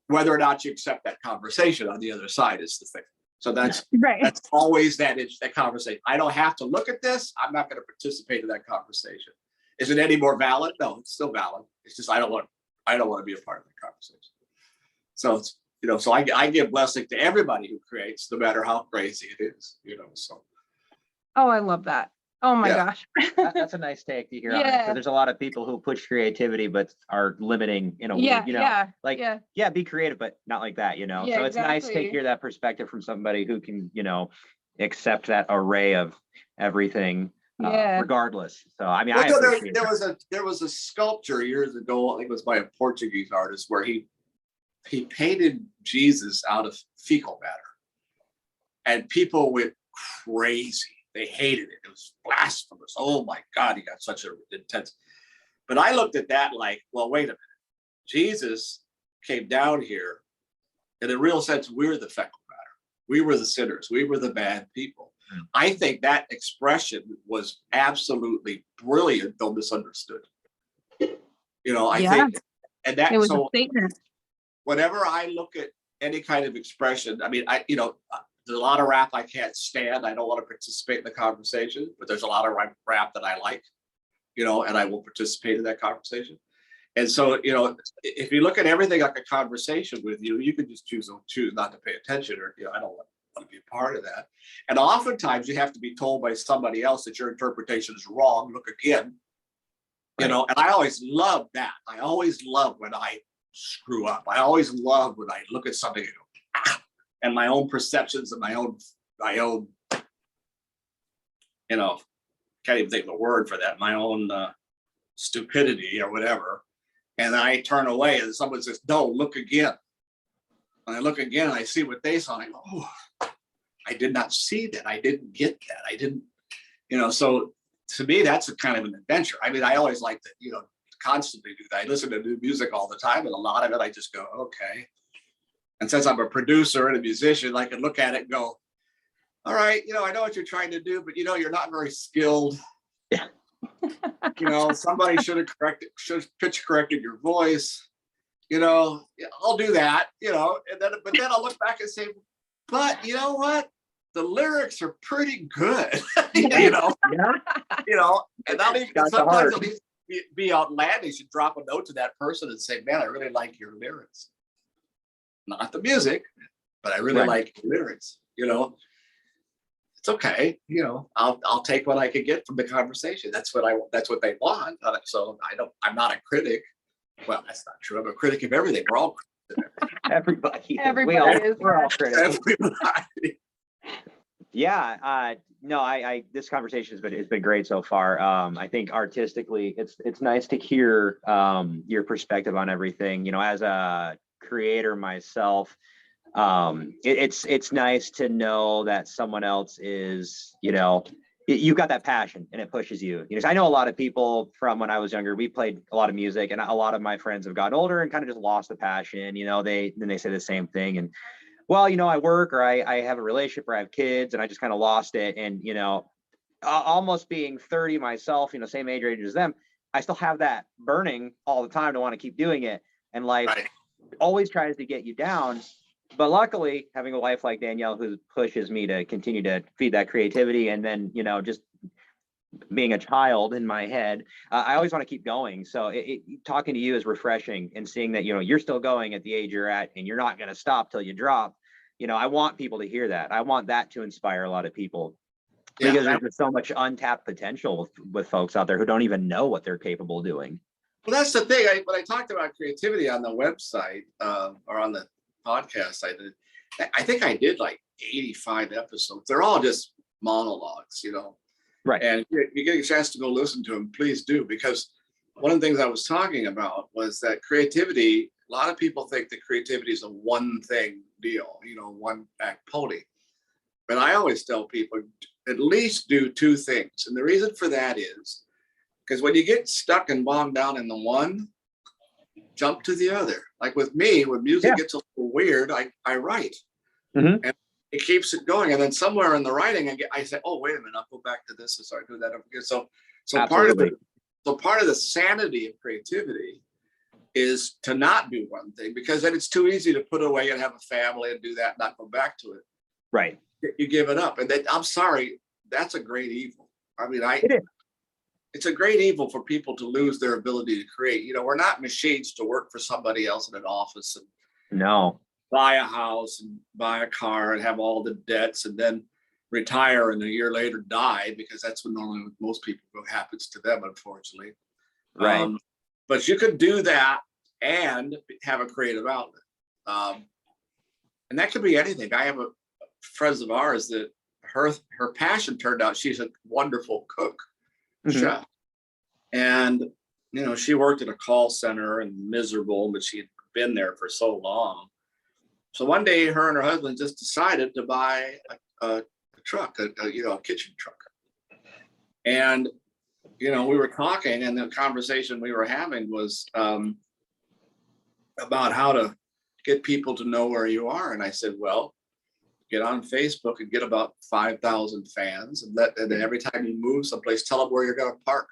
Speaker 2: Whether or not you accept that conversation on the other side is the thing. So that's
Speaker 1: Right.
Speaker 2: that's always that conversation. I don't have to look at this. I'm not going to participate in that conversation. Is it any more valid? No, it's still valid. It's just I don't want to be a part of the conversation. So it's so I give blessing to everybody who creates, no matter how crazy it is. So.
Speaker 1: Oh, I love that. Oh my gosh.
Speaker 3: That's a nice take to hear on it. 'Cause there's a lot of people who push creativity but are limiting in a way, be creative, but not like that,
Speaker 1: Yeah,
Speaker 3: so it's nice to hear that perspective from somebody who can, accept that array of everything, regardless. So I mean,
Speaker 2: there was a sculpture years ago, I think it was by a Portuguese artist, where he painted Jesus out of fecal matter, and people went crazy. They hated it. It was blasphemous. Oh my God, he got such an intense. But I looked at that like, well, wait a minute. Jesus came down here. In a real sense, we're the fecal matter. We were the sinners. We were the bad people. I think that expression was absolutely brilliant, though misunderstood. I think, and that
Speaker 1: it was a statement.
Speaker 2: Whenever I look at any kind of expression, I mean, there's a lot of rap I can't stand. I don't want to participate in the conversation, but there's a lot of rap that I like, and I will participate in that conversation. And so, if you look at everything like a conversation with you, you can just choose not to pay attention, or, I don't want to be a part of that. And oftentimes you have to be told by somebody else that your interpretation is wrong. Look again, and I always love that. I always love when I screw up. I always love when I look at something and go, ah! And my own perceptions and my own, can't even think of a word for that, my own stupidity or whatever. And I turn away and someone says, no, look again. And I look again and I see what they saw. And I go, oh, I did not see that. I didn't get that. I didn't, so to me, that's a kind of an adventure. I mean, I always like to, constantly do that. I listen to new music all the time, and a lot of it I just go, okay. And since I'm a producer and a musician, I can look at it and go, all right, I know what you're trying to do, but you're not very skilled.
Speaker 3: Yeah.
Speaker 2: Somebody should have pitch corrected your voice. I'll do that, but then I'll look back and say, but you know what? The lyrics are pretty good.
Speaker 3: Yeah.
Speaker 2: And sometimes it'll be outlandish and drop a note to that person and say, man, I really like your lyrics. Not the music, but I really like your lyrics. It's okay. I'll take what I can get from the conversation. That's what they want. So I'm not a critic. Well, that's not true. I'm a critic of everything. We're all critics of everything.
Speaker 1: Everybody is.
Speaker 3: We're all critics.
Speaker 2: Everybody.
Speaker 3: Yeah. No, this conversation has been great so far. I think artistically, it's nice to hear your perspective on everything. As a creator myself, it's nice to know that someone else is, you've got that passion and it pushes you. I know a lot of people from when I was younger, we played a lot of music, and a lot of my friends have gotten older and kind of just lost the passion. They say the same thing. And well, I work, or I have a relationship, or I have kids, and I just kind of lost it. And, almost being 30 myself, same age as them, I still have that burning all the time to want to keep doing it. And life always tries to get you down. But luckily, having a wife like Danielle who pushes me to continue to feed that creativity, and then, just being a child in my head, I always want to keep going. So talking to you is refreshing, and seeing that, you're still going at the age you're at, and you're not going to stop till you drop. I want people to hear that. I want that to inspire a lot of people, because there's so much untapped potential with folks out there who don't even know what they're capable of doing.
Speaker 2: Well, that's the thing. When I talked about creativity on the website or on the podcast, I think I did like 85 episodes. They're all just monologues,
Speaker 3: Right.
Speaker 2: And if you get a chance to go listen to them, please do, because one of the things I was talking about was that creativity, a lot of people think that creativity is a one thing deal, one act pony. But I always tell people at least do two things. And the reason for that is because when you get stuck and bogged down in the one, jump to the other. Like with me, when music gets a little weird, I write.
Speaker 3: Mm-hmm.
Speaker 2: And it keeps it going. And then somewhere in the writing, I say, oh, wait a minute, I'll go back to this. And so I do that over here. So part of the sanity of creativity is to not do one thing, because then it's too easy to put away and have a family and do that and not go back to it.
Speaker 3: Right.
Speaker 2: You give it up. And then, I'm sorry, that's a great evil. I mean, it's a great evil for people to lose their ability to create. We're not machines to work for somebody else in an office and buy a house and buy a car and have all the debts and then retire and a year later die, because that's what normally most people happens to them, unfortunately.
Speaker 3: Right.
Speaker 2: But you could do that and have a creative outlet. And that could be anything. I have friends of ours that her passion turned out, she's a wonderful cook, chef. And, she worked at a call center and miserable, but she had been there for so long. So one day her and her husband just decided to buy a truck, a kitchen truck. And, we were talking, and the conversation we were having was about how to get people to know where you are. And I said, well, get on Facebook and get about 5,000 fans, and then every time you move someplace, tell them where you're going to park.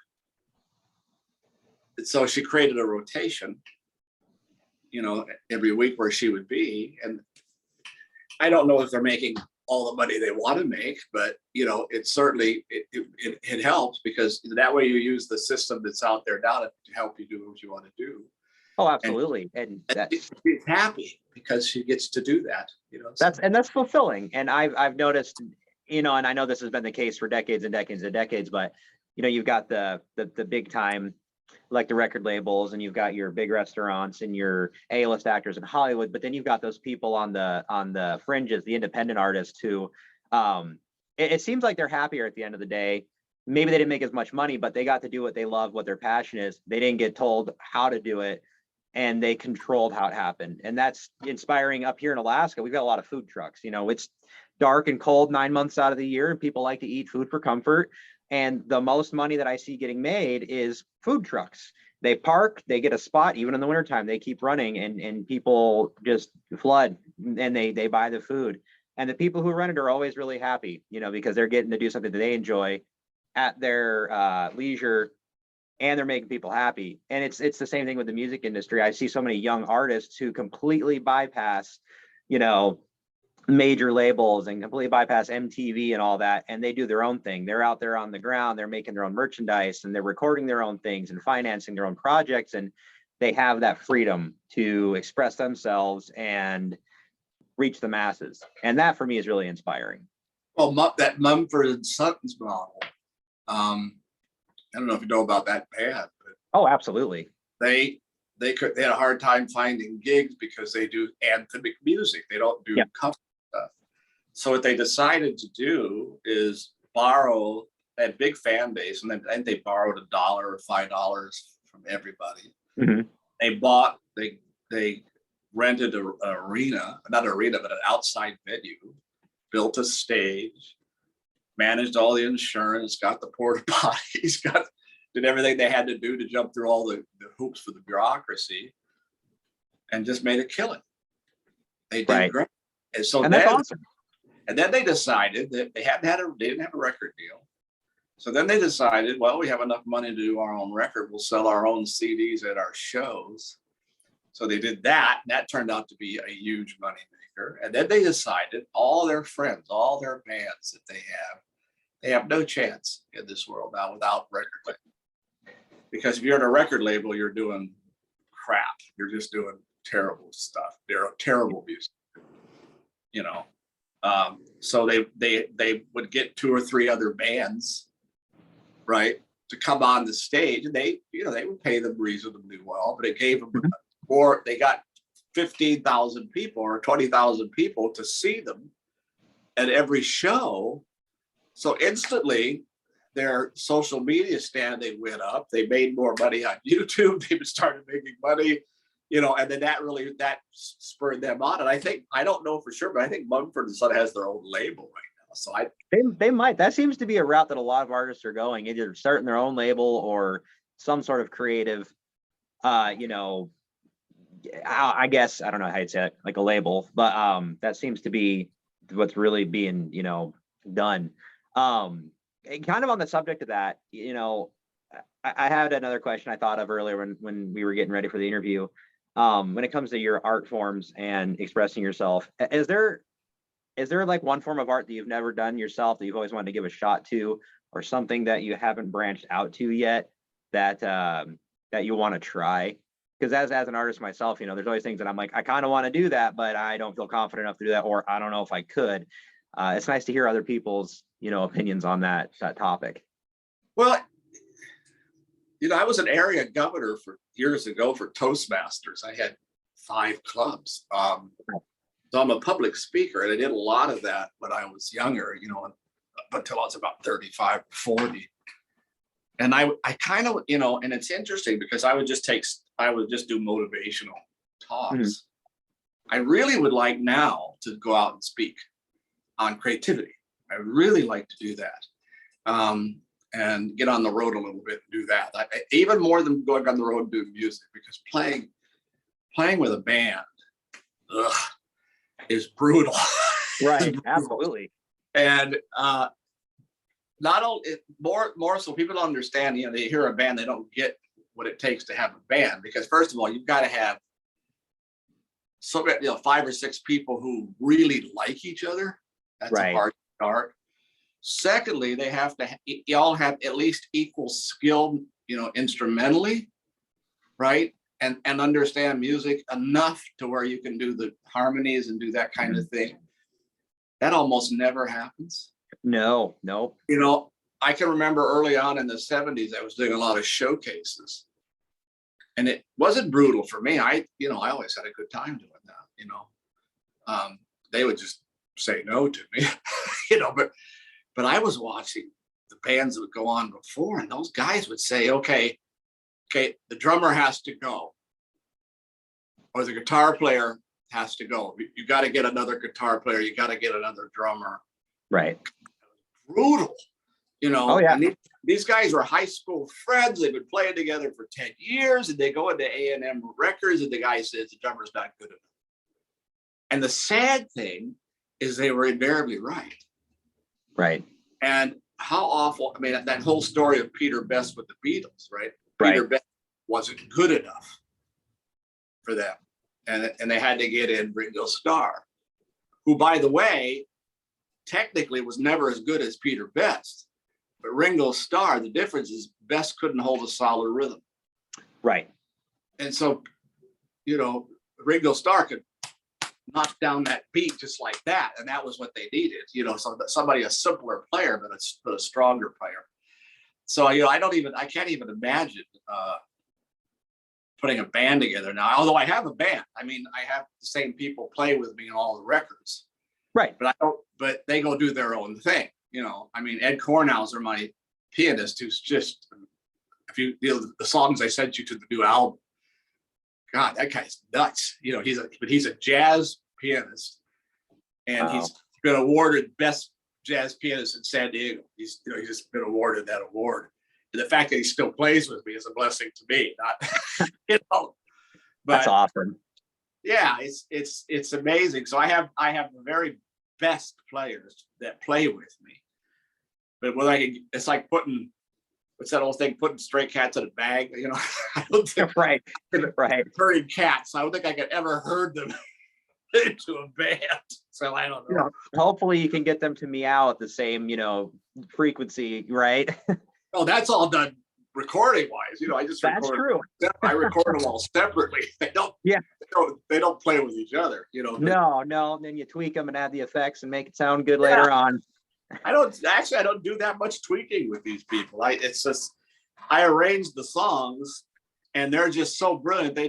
Speaker 2: And so she created a rotation, every week where she would be. And I don't know if they're making all the money they want to make, but it certainly it helps, because that way you use the system that's out there now to help you do what you want to do.
Speaker 3: Oh, absolutely. And
Speaker 2: she's happy because she gets to do that.
Speaker 3: That's fulfilling. And I've noticed, and I know this has been the case for decades and decades and decades, but you've got the big time, like the record labels, and you've got your big restaurants and your A-list actors in Hollywood, but then you've got those people on the fringes, the independent artists who it seems like they're happier at the end of the day. Maybe they didn't make as much money, but they got to do what they love, what their passion is. They didn't get told how to do it, and they controlled how it happened. And that's inspiring. Up here in Alaska, we've got a lot of food trucks. It's dark and cold 9 months out of the year, and people like to eat food for comfort. And the most money that I see getting made is food trucks. They park, they get a spot, even in the wintertime, they keep running, and people just flood and they buy the food. And the people who run it are always really happy, you know, because they're getting to do something that they enjoy at their leisure, and they're making people happy. And it's the same thing with the music industry. I see so many young artists who completely bypass, you know, major labels and completely bypass MTV and all that, and they do their own thing. They're out there on the ground, they're making their own merchandise, and they're recording their own things and financing their own projects, and they have that freedom to express themselves and reach the masses. And that for me is really inspiring.
Speaker 2: Well, that Mumford and Sons model. I don't know if you know about that band, but
Speaker 3: Oh, absolutely.
Speaker 2: they had a hard time finding gigs because they do anthemic music. They don't do cover stuff. So what they decided to do is borrow that big fan base, and then they borrowed $1 or $5 from everybody.
Speaker 3: Mhm.
Speaker 2: They rented an arena, not an arena, but an outside venue, built a stage, managed all the insurance, got the porta potties, did everything they had to do to jump through all the hoops for the bureaucracy, and just made a killing. They did great. And so
Speaker 3: And that's awesome.
Speaker 2: And then they decided that they didn't have a record deal. So then they decided, well, we have enough money to do our own record. We'll sell our own CDs at our shows. So they did that. And that turned out to be a huge money maker. And then they decided all their friends, all their bands that they have no chance in this world now without record label. Because if you're in a record label, you're doing crap. You're just doing terrible stuff. They're terrible music, you know. So they would get 2 or 3 other bands, right, to come on the stage, and they would pay them reasonably well, but it gave them or they got 15,000 people or 20,000 people to see them at every show. So instantly their social media standing went up. They made more money on YouTube. They started making money, you know, and then that spurred them on. And I don't know for sure, but I think Mumford & Son has their own label right now. So
Speaker 3: they might. That seems to be a route that a lot of artists are going, either starting their own label or some sort of creative, you know, I guess, I don't know how you'd say it, like a label, but that seems to be what's really being, you know, done. And kind of on the subject of that, you know, I had another question I thought of earlier when we were getting ready for the interview. When it comes to your art forms and expressing yourself, is there like one form of art that you've never done yourself that you've always wanted to give a shot to, or something that you haven't branched out to yet that you want to try? Because as an artist myself, you know, there's always things that I'm like, I kind of want to do that, but I don't feel confident enough to do that, or I don't know if I could. It's nice to hear other people's, you know, opinions on that topic.
Speaker 2: Well, you know, I was an area governor for years ago for Toastmasters. I had 5 clubs. So I'm a public speaker, and I did a lot of that when I was younger, you know, until I was about 35, 40. And I kind of, you know, and it's interesting because I would just do motivational talks. I really would like now to go out and speak on creativity. I really like to do that. And get on the road a little bit and do that. Even more than going on the road and doing music, because playing with a band is brutal.
Speaker 3: Right, absolutely.
Speaker 2: And not only more so people don't understand, you know, they hear a band, they don't get what it takes to have a band, because first of all, you've got to have 5 or 6 people who really like each other. That's a hard start. Secondly, they have to y'all have at least equal skill, you know, instrumentally, right? And understand music enough to where you can do the harmonies and do that kind of thing. That almost never happens. No. You know, I can remember early on in the 70s, I was doing a lot of showcases. And it wasn't brutal for me. I always had a good time doing that, you know. They would just say no to me, you know, but I was watching the bands that would go on before, and those guys would say, okay, the drummer has to go, or the guitar player has to go. You got to get another guitar player. You got to get another drummer.
Speaker 3: Right.
Speaker 2: Brutal, you know.
Speaker 3: Oh, yeah.
Speaker 2: And these guys were high school friends. They've been playing together for 10 years, and they go into A&M Records, and the guy says the drummer's not good enough. And the sad thing is they were invariably right.
Speaker 3: Right.
Speaker 2: And how awful, I mean, that whole story of Peter Best with the Beatles, right?
Speaker 3: Right.
Speaker 2: Peter Best wasn't good enough for them. And they had to get in Ringo Starr, who, by the way, technically was never as good as Peter Best. But Ringo Starr, the difference is Best couldn't hold a solid rhythm.
Speaker 3: Right.
Speaker 2: And so, you know, Ringo Starr could knock down that beat just like that. And that was what they needed, you know, so somebody, a simpler player, but a stronger player. So, you know, I can't even imagine putting a band together now, although I have a band. I mean, I have the same people play with me on all the records.
Speaker 3: Right.
Speaker 2: But they go do their own thing. You know, I mean, Ed Kornhauser, my pianist, who's just, if you know, the songs I sent you to the new album, God, that guy's nuts. You know, he's a jazz pianist, and he's been awarded best jazz pianist in San Diego. He's just been awarded that award. And the fact that he still plays with me is a blessing to me. Not, you know, but
Speaker 3: that's awesome.
Speaker 2: Yeah, it's amazing. So I have the very best players that play with me. But it's like putting, what's that old thing? Putting stray cats in a bag. You know, I don't think
Speaker 3: Right.
Speaker 2: herding cats. I don't think I could ever herd them into a band. So I don't know.
Speaker 3: You know, hopefully you can get them to meow at the same, you know, frequency, right?
Speaker 2: Oh, that's all done recording wise. You know, I just
Speaker 3: That's true.
Speaker 2: I record them all separately. They don't.
Speaker 3: Yeah.
Speaker 2: They don't play with each other. You know.
Speaker 3: No. And then you tweak them and add the effects and make it sound good later on.
Speaker 2: I don't do that much tweaking with these people. It's just I arrange the songs, and they're just so brilliant. They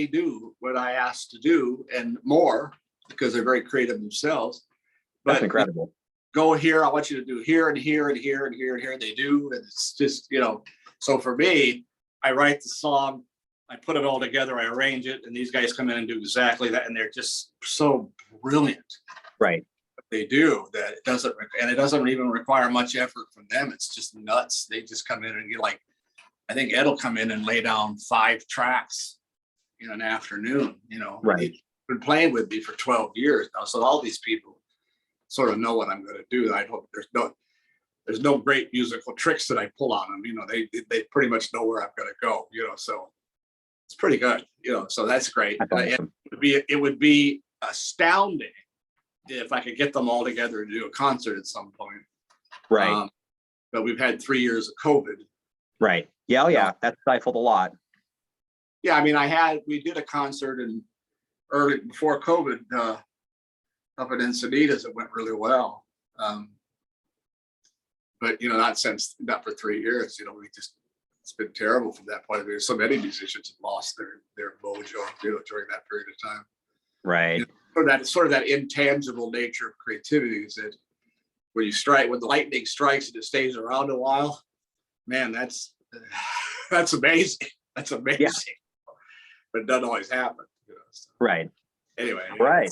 Speaker 2: do what I asked to do and more, because they're very creative themselves. But
Speaker 3: That's incredible.
Speaker 2: Go here. I want you to do here and here and here and here and here. They do, and it's just, you know. So for me, I write the song, I put it all together, I arrange it, and these guys come in and do exactly that, and they're just so brilliant.
Speaker 3: Right.
Speaker 2: They do that. It doesn't even require much effort from them. It's just nuts. They just come in and get, like, I think Ed will come in and lay down 5 tracks in an afternoon. You know,
Speaker 3: right.
Speaker 2: He's been playing with me for 12 years now, so all these people sort of know what I'm going to do. I hope there's no great musical tricks that I pull on them. You know, they pretty much know where I'm going to go. You know, so it's pretty good. You know, so that's great.
Speaker 3: Awesome.
Speaker 2: It would be astounding if I could get them all together to do a concert at some point.
Speaker 3: Right.
Speaker 2: But we've had 3 years of COVID.
Speaker 3: Right. Yeah. Oh, yeah. That stifled a lot.
Speaker 2: Yeah. I mean, we did a concert early before COVID up in Encinitas. It went really well. But, you know, not for 3 years. You know, it's been terrible from that point of view. So many musicians have lost their mojo, you know, during that period of time.
Speaker 3: Right.
Speaker 2: You know, sort of that intangible nature of creativity is that when the lightning strikes and it stays around a while, man, that's amazing. That's amazing. Yeah. But it doesn't always happen. You know, so.
Speaker 3: Right.
Speaker 2: Anyway.
Speaker 3: Right.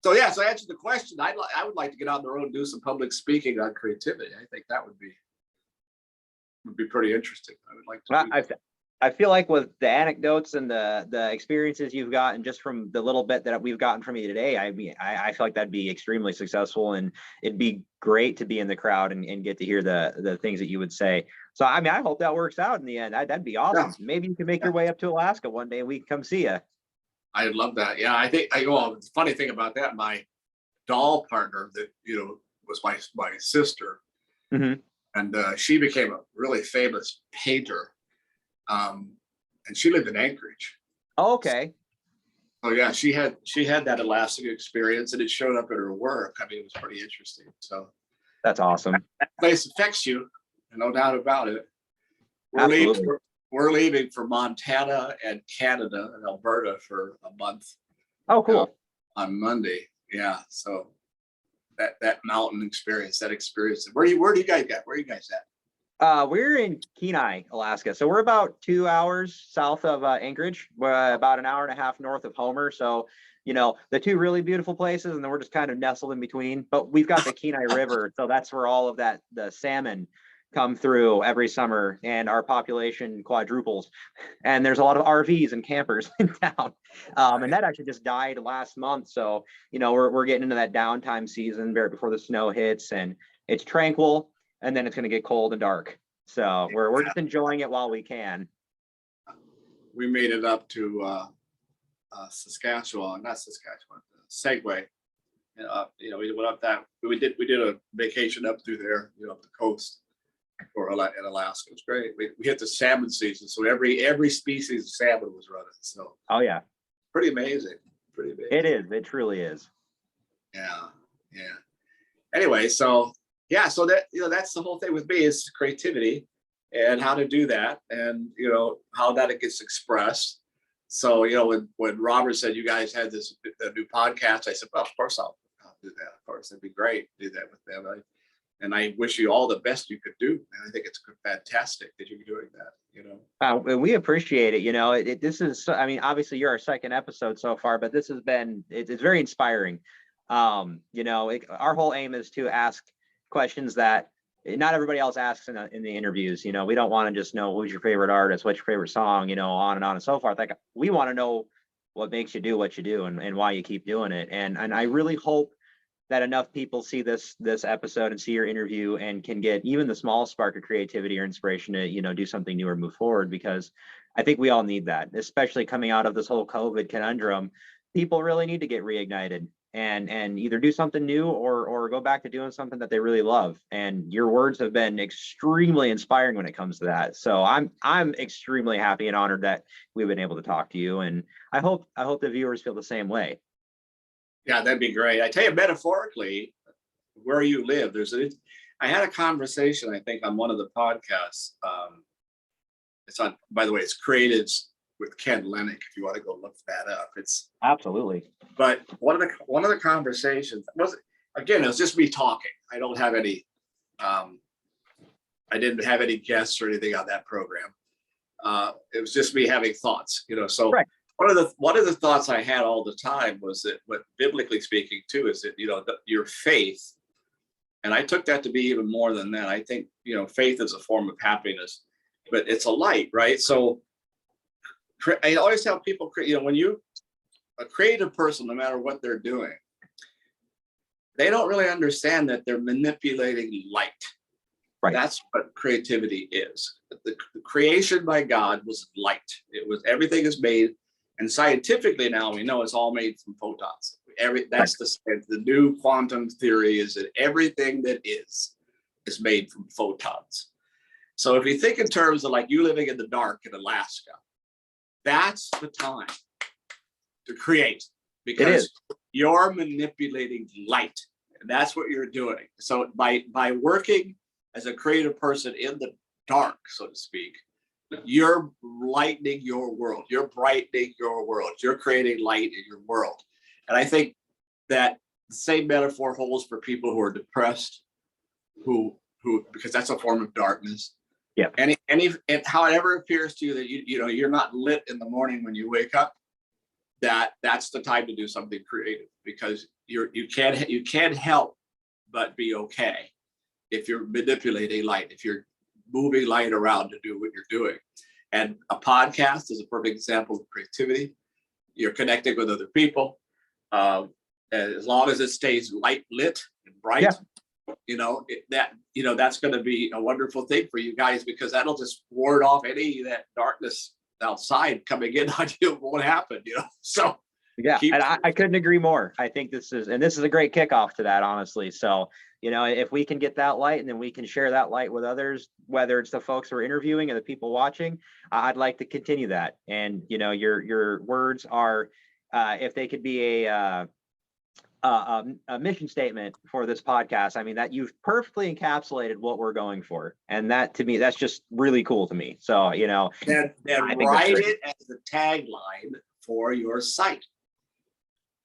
Speaker 2: So yeah, so I answered the question. I would like to get on the road and do some public speaking on creativity. I think that would be pretty interesting. I would like to.
Speaker 3: I feel like with the anecdotes and the experiences you've gotten just from the little bit that we've gotten from you today, I mean, I feel like that'd be extremely successful, and it'd be great to be in the crowd and get to hear the things that you would say. So, I mean, I hope that works out in the end. That'd be awesome. Yeah. Maybe you can make your way up to Alaska one day and we can come see you.
Speaker 2: I'd love that. Yeah, I think the funny thing about that, my doll partner that, you know, was my sister,
Speaker 3: mm-hmm.
Speaker 2: and she became a really famous painter. And she lived in Anchorage.
Speaker 3: Oh, okay.
Speaker 2: So yeah, she had that Alaska experience, and it showed up in her work. I mean, it was pretty interesting. So
Speaker 3: that's awesome.
Speaker 2: That place affects you, no doubt about it. We're leaving for Montana and Canada and Alberta for a month.
Speaker 3: Oh, cool.
Speaker 2: On Monday. Yeah. So that mountain experience, Where do you guys at? Where are you guys at?
Speaker 3: We're in Kenai, Alaska. So we're about 2 hours south of Anchorage. We're about an hour and a half north of Homer. So, you know, the two really beautiful places, and then we're just kind of nestled in between. But we've got the Kenai River. So that's where all of the salmon come through every summer and our population quadruples, and there's a lot of RVs and campers in town. And that actually just died last month. So, we're getting into that downtime season right before the snow hits, and it's tranquil, and then it's going to get cold and dark. So we're just enjoying it while we can.
Speaker 2: We made it up to Saskatchewan, not Saskatchewan, Segway. We went up that. We did a vacation up through there, up the coast, in Alaska. It was great. We hit the salmon season, so every species of salmon was running. So
Speaker 3: oh yeah,
Speaker 2: pretty amazing.
Speaker 3: It is. It truly is.
Speaker 2: Yeah. Anyway, so that that's the whole thing with me is creativity and how to do that, and how that it gets expressed. So when Robert said you guys had this new podcast, I said, well, of course I'll do that. Of course, it'd be great to do that with them. And I wish you all the best you could do. And I think it's fantastic that you're doing that.
Speaker 3: And we appreciate it. This is, I mean, obviously you're our second episode so far, but this has been, it's very inspiring. Our whole aim is to ask questions that not everybody else asks in the interviews. We don't want to just know who's your favorite artist, what's your favorite song, on and so forth. Like, we want to know what makes you do what you do and why you keep doing it. And I really hope that enough people see this episode and see your interview and can get even the small spark of creativity or inspiration to, do something new or move forward, because I think we all need that, especially coming out of this whole COVID conundrum. People really need to get reignited and either do something new or go back to doing something that they really love. And your words have been extremely inspiring when it comes to that. So I'm extremely happy and honored that we've been able to talk to you. And I hope the viewers feel the same way.
Speaker 2: Yeah, that'd be great. I tell you, metaphorically, where you live, I had a conversation, I think, on one of the podcasts. It's on, by the way, it's Creatives with Ken Lehnig, if you want to go look that up. It's
Speaker 3: absolutely.
Speaker 2: But one of the conversations was, again, it was just me talking. I don't have any, I didn't have any guests or anything on that program. It was just me having thoughts, so. Right. One of the thoughts I had all the time was that, what biblically speaking too, is that your faith, and I took that to be even more than that. I think faith is a form of happiness, but it's a light, right? So I always tell people, when a creative person, no matter what they're doing, they don't really understand that they're manipulating light. Right. That's what creativity is. The creation by God was light. It was, everything is made. And scientifically now we know it's all made from photons. That's the new quantum theory, is that everything that is made from photons. So if you think in terms of like you living in the dark in Alaska, that's the time to create, because you're manipulating light, and that's what you're doing. So by working as a creative person in the dark, so to speak, you're lightening your world, you're brightening your world, you're creating light in your world. And I think that the same metaphor holds for people who are depressed, who because that's a form of darkness. Yeah. And however it appears to you that you're not lit in the morning when you wake up, that's the time to do something creative, because you can't help but be okay if you're manipulating light, if you're moving light around to do what you're doing. And a podcast is a perfect example of creativity. You're connecting with other people. As long as it stays light lit and bright, that's going to be a wonderful thing for you guys, because that'll just ward off any of that darkness outside coming in on you. Won't happen, So
Speaker 3: yeah, and I couldn't agree more. I think this is a great kickoff to that, honestly. So if we can get that light, and then we can share that light with others, whether it's the folks we're interviewing or the people watching, I'd like to continue that. And your words are, if they could be a mission statement for this podcast, I mean, that you've perfectly encapsulated what we're going for, and that, to me, that's just really cool to me. So
Speaker 2: then write it as the tagline for your site.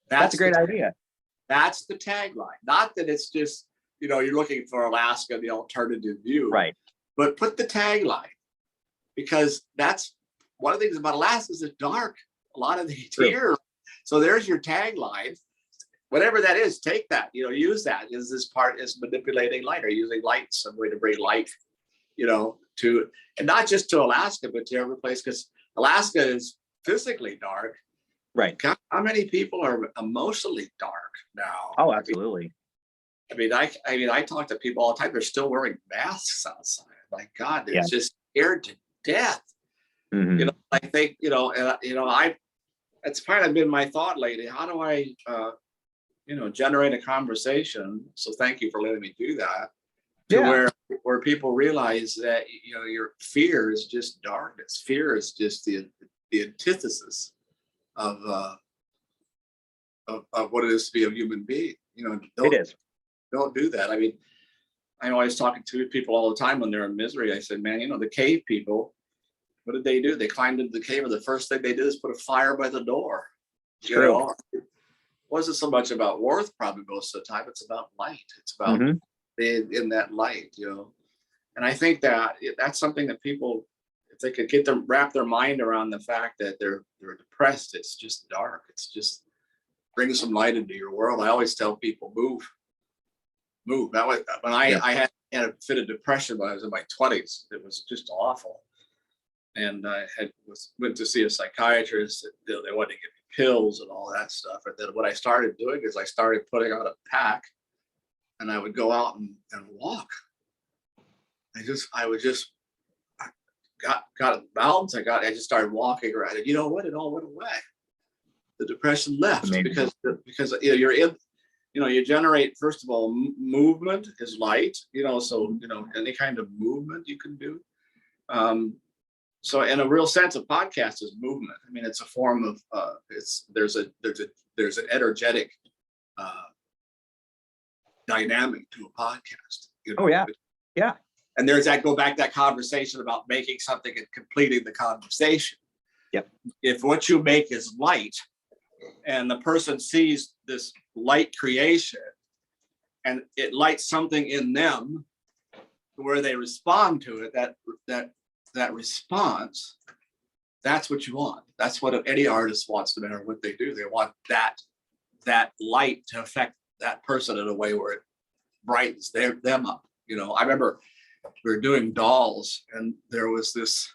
Speaker 3: That's a great idea.
Speaker 2: That's the tagline. Not that it's just you're looking for Alaska, the alternative view, right? But put the tagline, because that's one of the things about Alaska is it's dark. A lot of the here, so there's your tagline. Whatever that is, take that. Use that. Is this part is manipulating light, or using light, some way to bring light and not just to Alaska, but to every place, because Alaska is physically dark.
Speaker 3: Right.
Speaker 2: How many people are emotionally dark now?
Speaker 3: Oh, absolutely.
Speaker 2: I mean, I talk to people all the time. They're still wearing masks outside. My God, they're
Speaker 3: Yeah.
Speaker 2: just scared to death.
Speaker 3: Mhm.
Speaker 2: I think, it's kind of been my thought lately. How do I, generate a conversation? So thank you for letting me do that. To
Speaker 3: Yeah.
Speaker 2: where people realize that, your fear is just darkness. Fear is just the antithesis of what it is to be a human being.
Speaker 3: It is.
Speaker 2: Don't do that. I mean, I'm always talking to people all the time when they're in misery. I said, man, the cave people, what did they do? They climbed into the cave, and the first thing they did is put a fire by the door.
Speaker 3: It's true.
Speaker 2: It wasn't so much about warmth, probably most of the time. It's about light. It's about
Speaker 3: Mhm.
Speaker 2: being in that light, And I think that's something that people, if they could get them wrap their mind around the fact that they're depressed, it's just dark. It's just bring some light into your world. I always tell people, move. That was when I had a fit of depression when I was in my 20s. It was just awful. And I went to see a psychiatrist. They wanted to give me pills and all that stuff. And then what I started doing is I started putting on a pack, and I would go out and walk. I got mountains. I just started walking around, and you know what? It all went away. The depression left.
Speaker 3: Amazing.
Speaker 2: because you're in. You generate, first of all, movement is light. So any kind of movement you can do. So in a real sense, a podcast is movement. I mean, it's a form of there's an energetic dynamic to a podcast.
Speaker 3: Oh, yeah. Yeah.
Speaker 2: And there's that conversation about making something and completing the conversation.
Speaker 3: Yep.
Speaker 2: If what you make is light, and the person sees this light creation, and it lights something in them where they respond to it, that response, that's what you want. That's what any artist wants, no matter what they do. They want that light to affect that person in a way where it brightens them up. I remember we were doing dolls, and there was this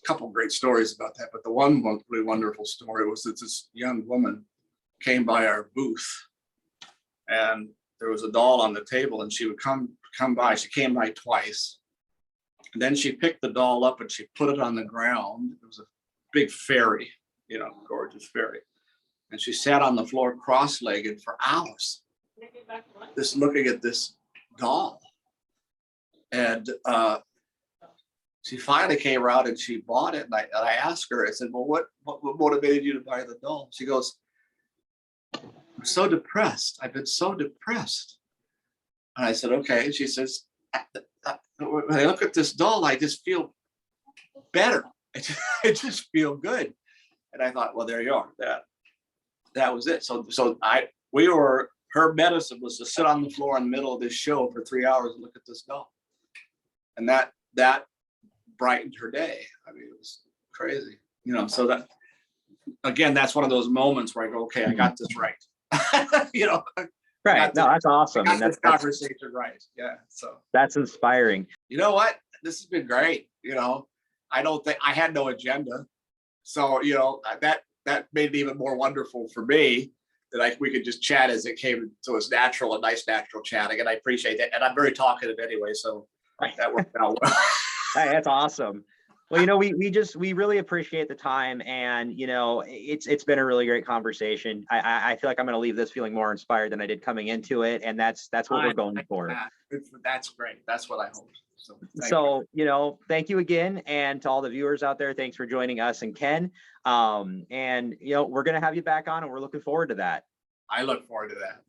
Speaker 2: couple great stories about that. But the one really wonderful story was that this young woman came by our booth, and there was a doll on the table, and she would come by. She came by twice. And then she picked the doll up and she put it on the ground. It was a big fairy, gorgeous fairy. And she sat on the floor cross-legged for hours, just looking at this doll. And she finally came around and she bought it. And I asked her, I said, well, what motivated you to buy the doll? She goes, I'm so depressed. I've been so depressed. And I said, okay. And she says, when I look at this doll, I just feel better. I just feel good. And I thought, well, there you are. That was it. So her medicine was to sit on the floor in the middle of this show for 3 hours and look at this doll. And that brightened her day. I mean, it was crazy. So that, again, that's one of those moments where I go, okay, I got this right.
Speaker 3: Right. No, that's awesome.
Speaker 2: And that's conversation right. Yeah. So
Speaker 3: that's inspiring.
Speaker 2: You know what? This has been great. I don't think I had no agenda. So, that made it even more wonderful for me that we could just chat as it came. So it's a nice natural chatting. And I appreciate that. And I'm very talkative anyway. So that worked out well.
Speaker 3: Hey, that's awesome. Well, we really appreciate the time, and it's been a really great conversation. I feel like I'm going to leave this feeling more inspired than I did coming into it, and that's what we're going for.
Speaker 2: That's great. That's what I hope.
Speaker 3: Thank you again, and to all the viewers out there, thanks for joining us and Ken. We're going to have you back on, and we're looking forward to that.
Speaker 2: I look forward to that.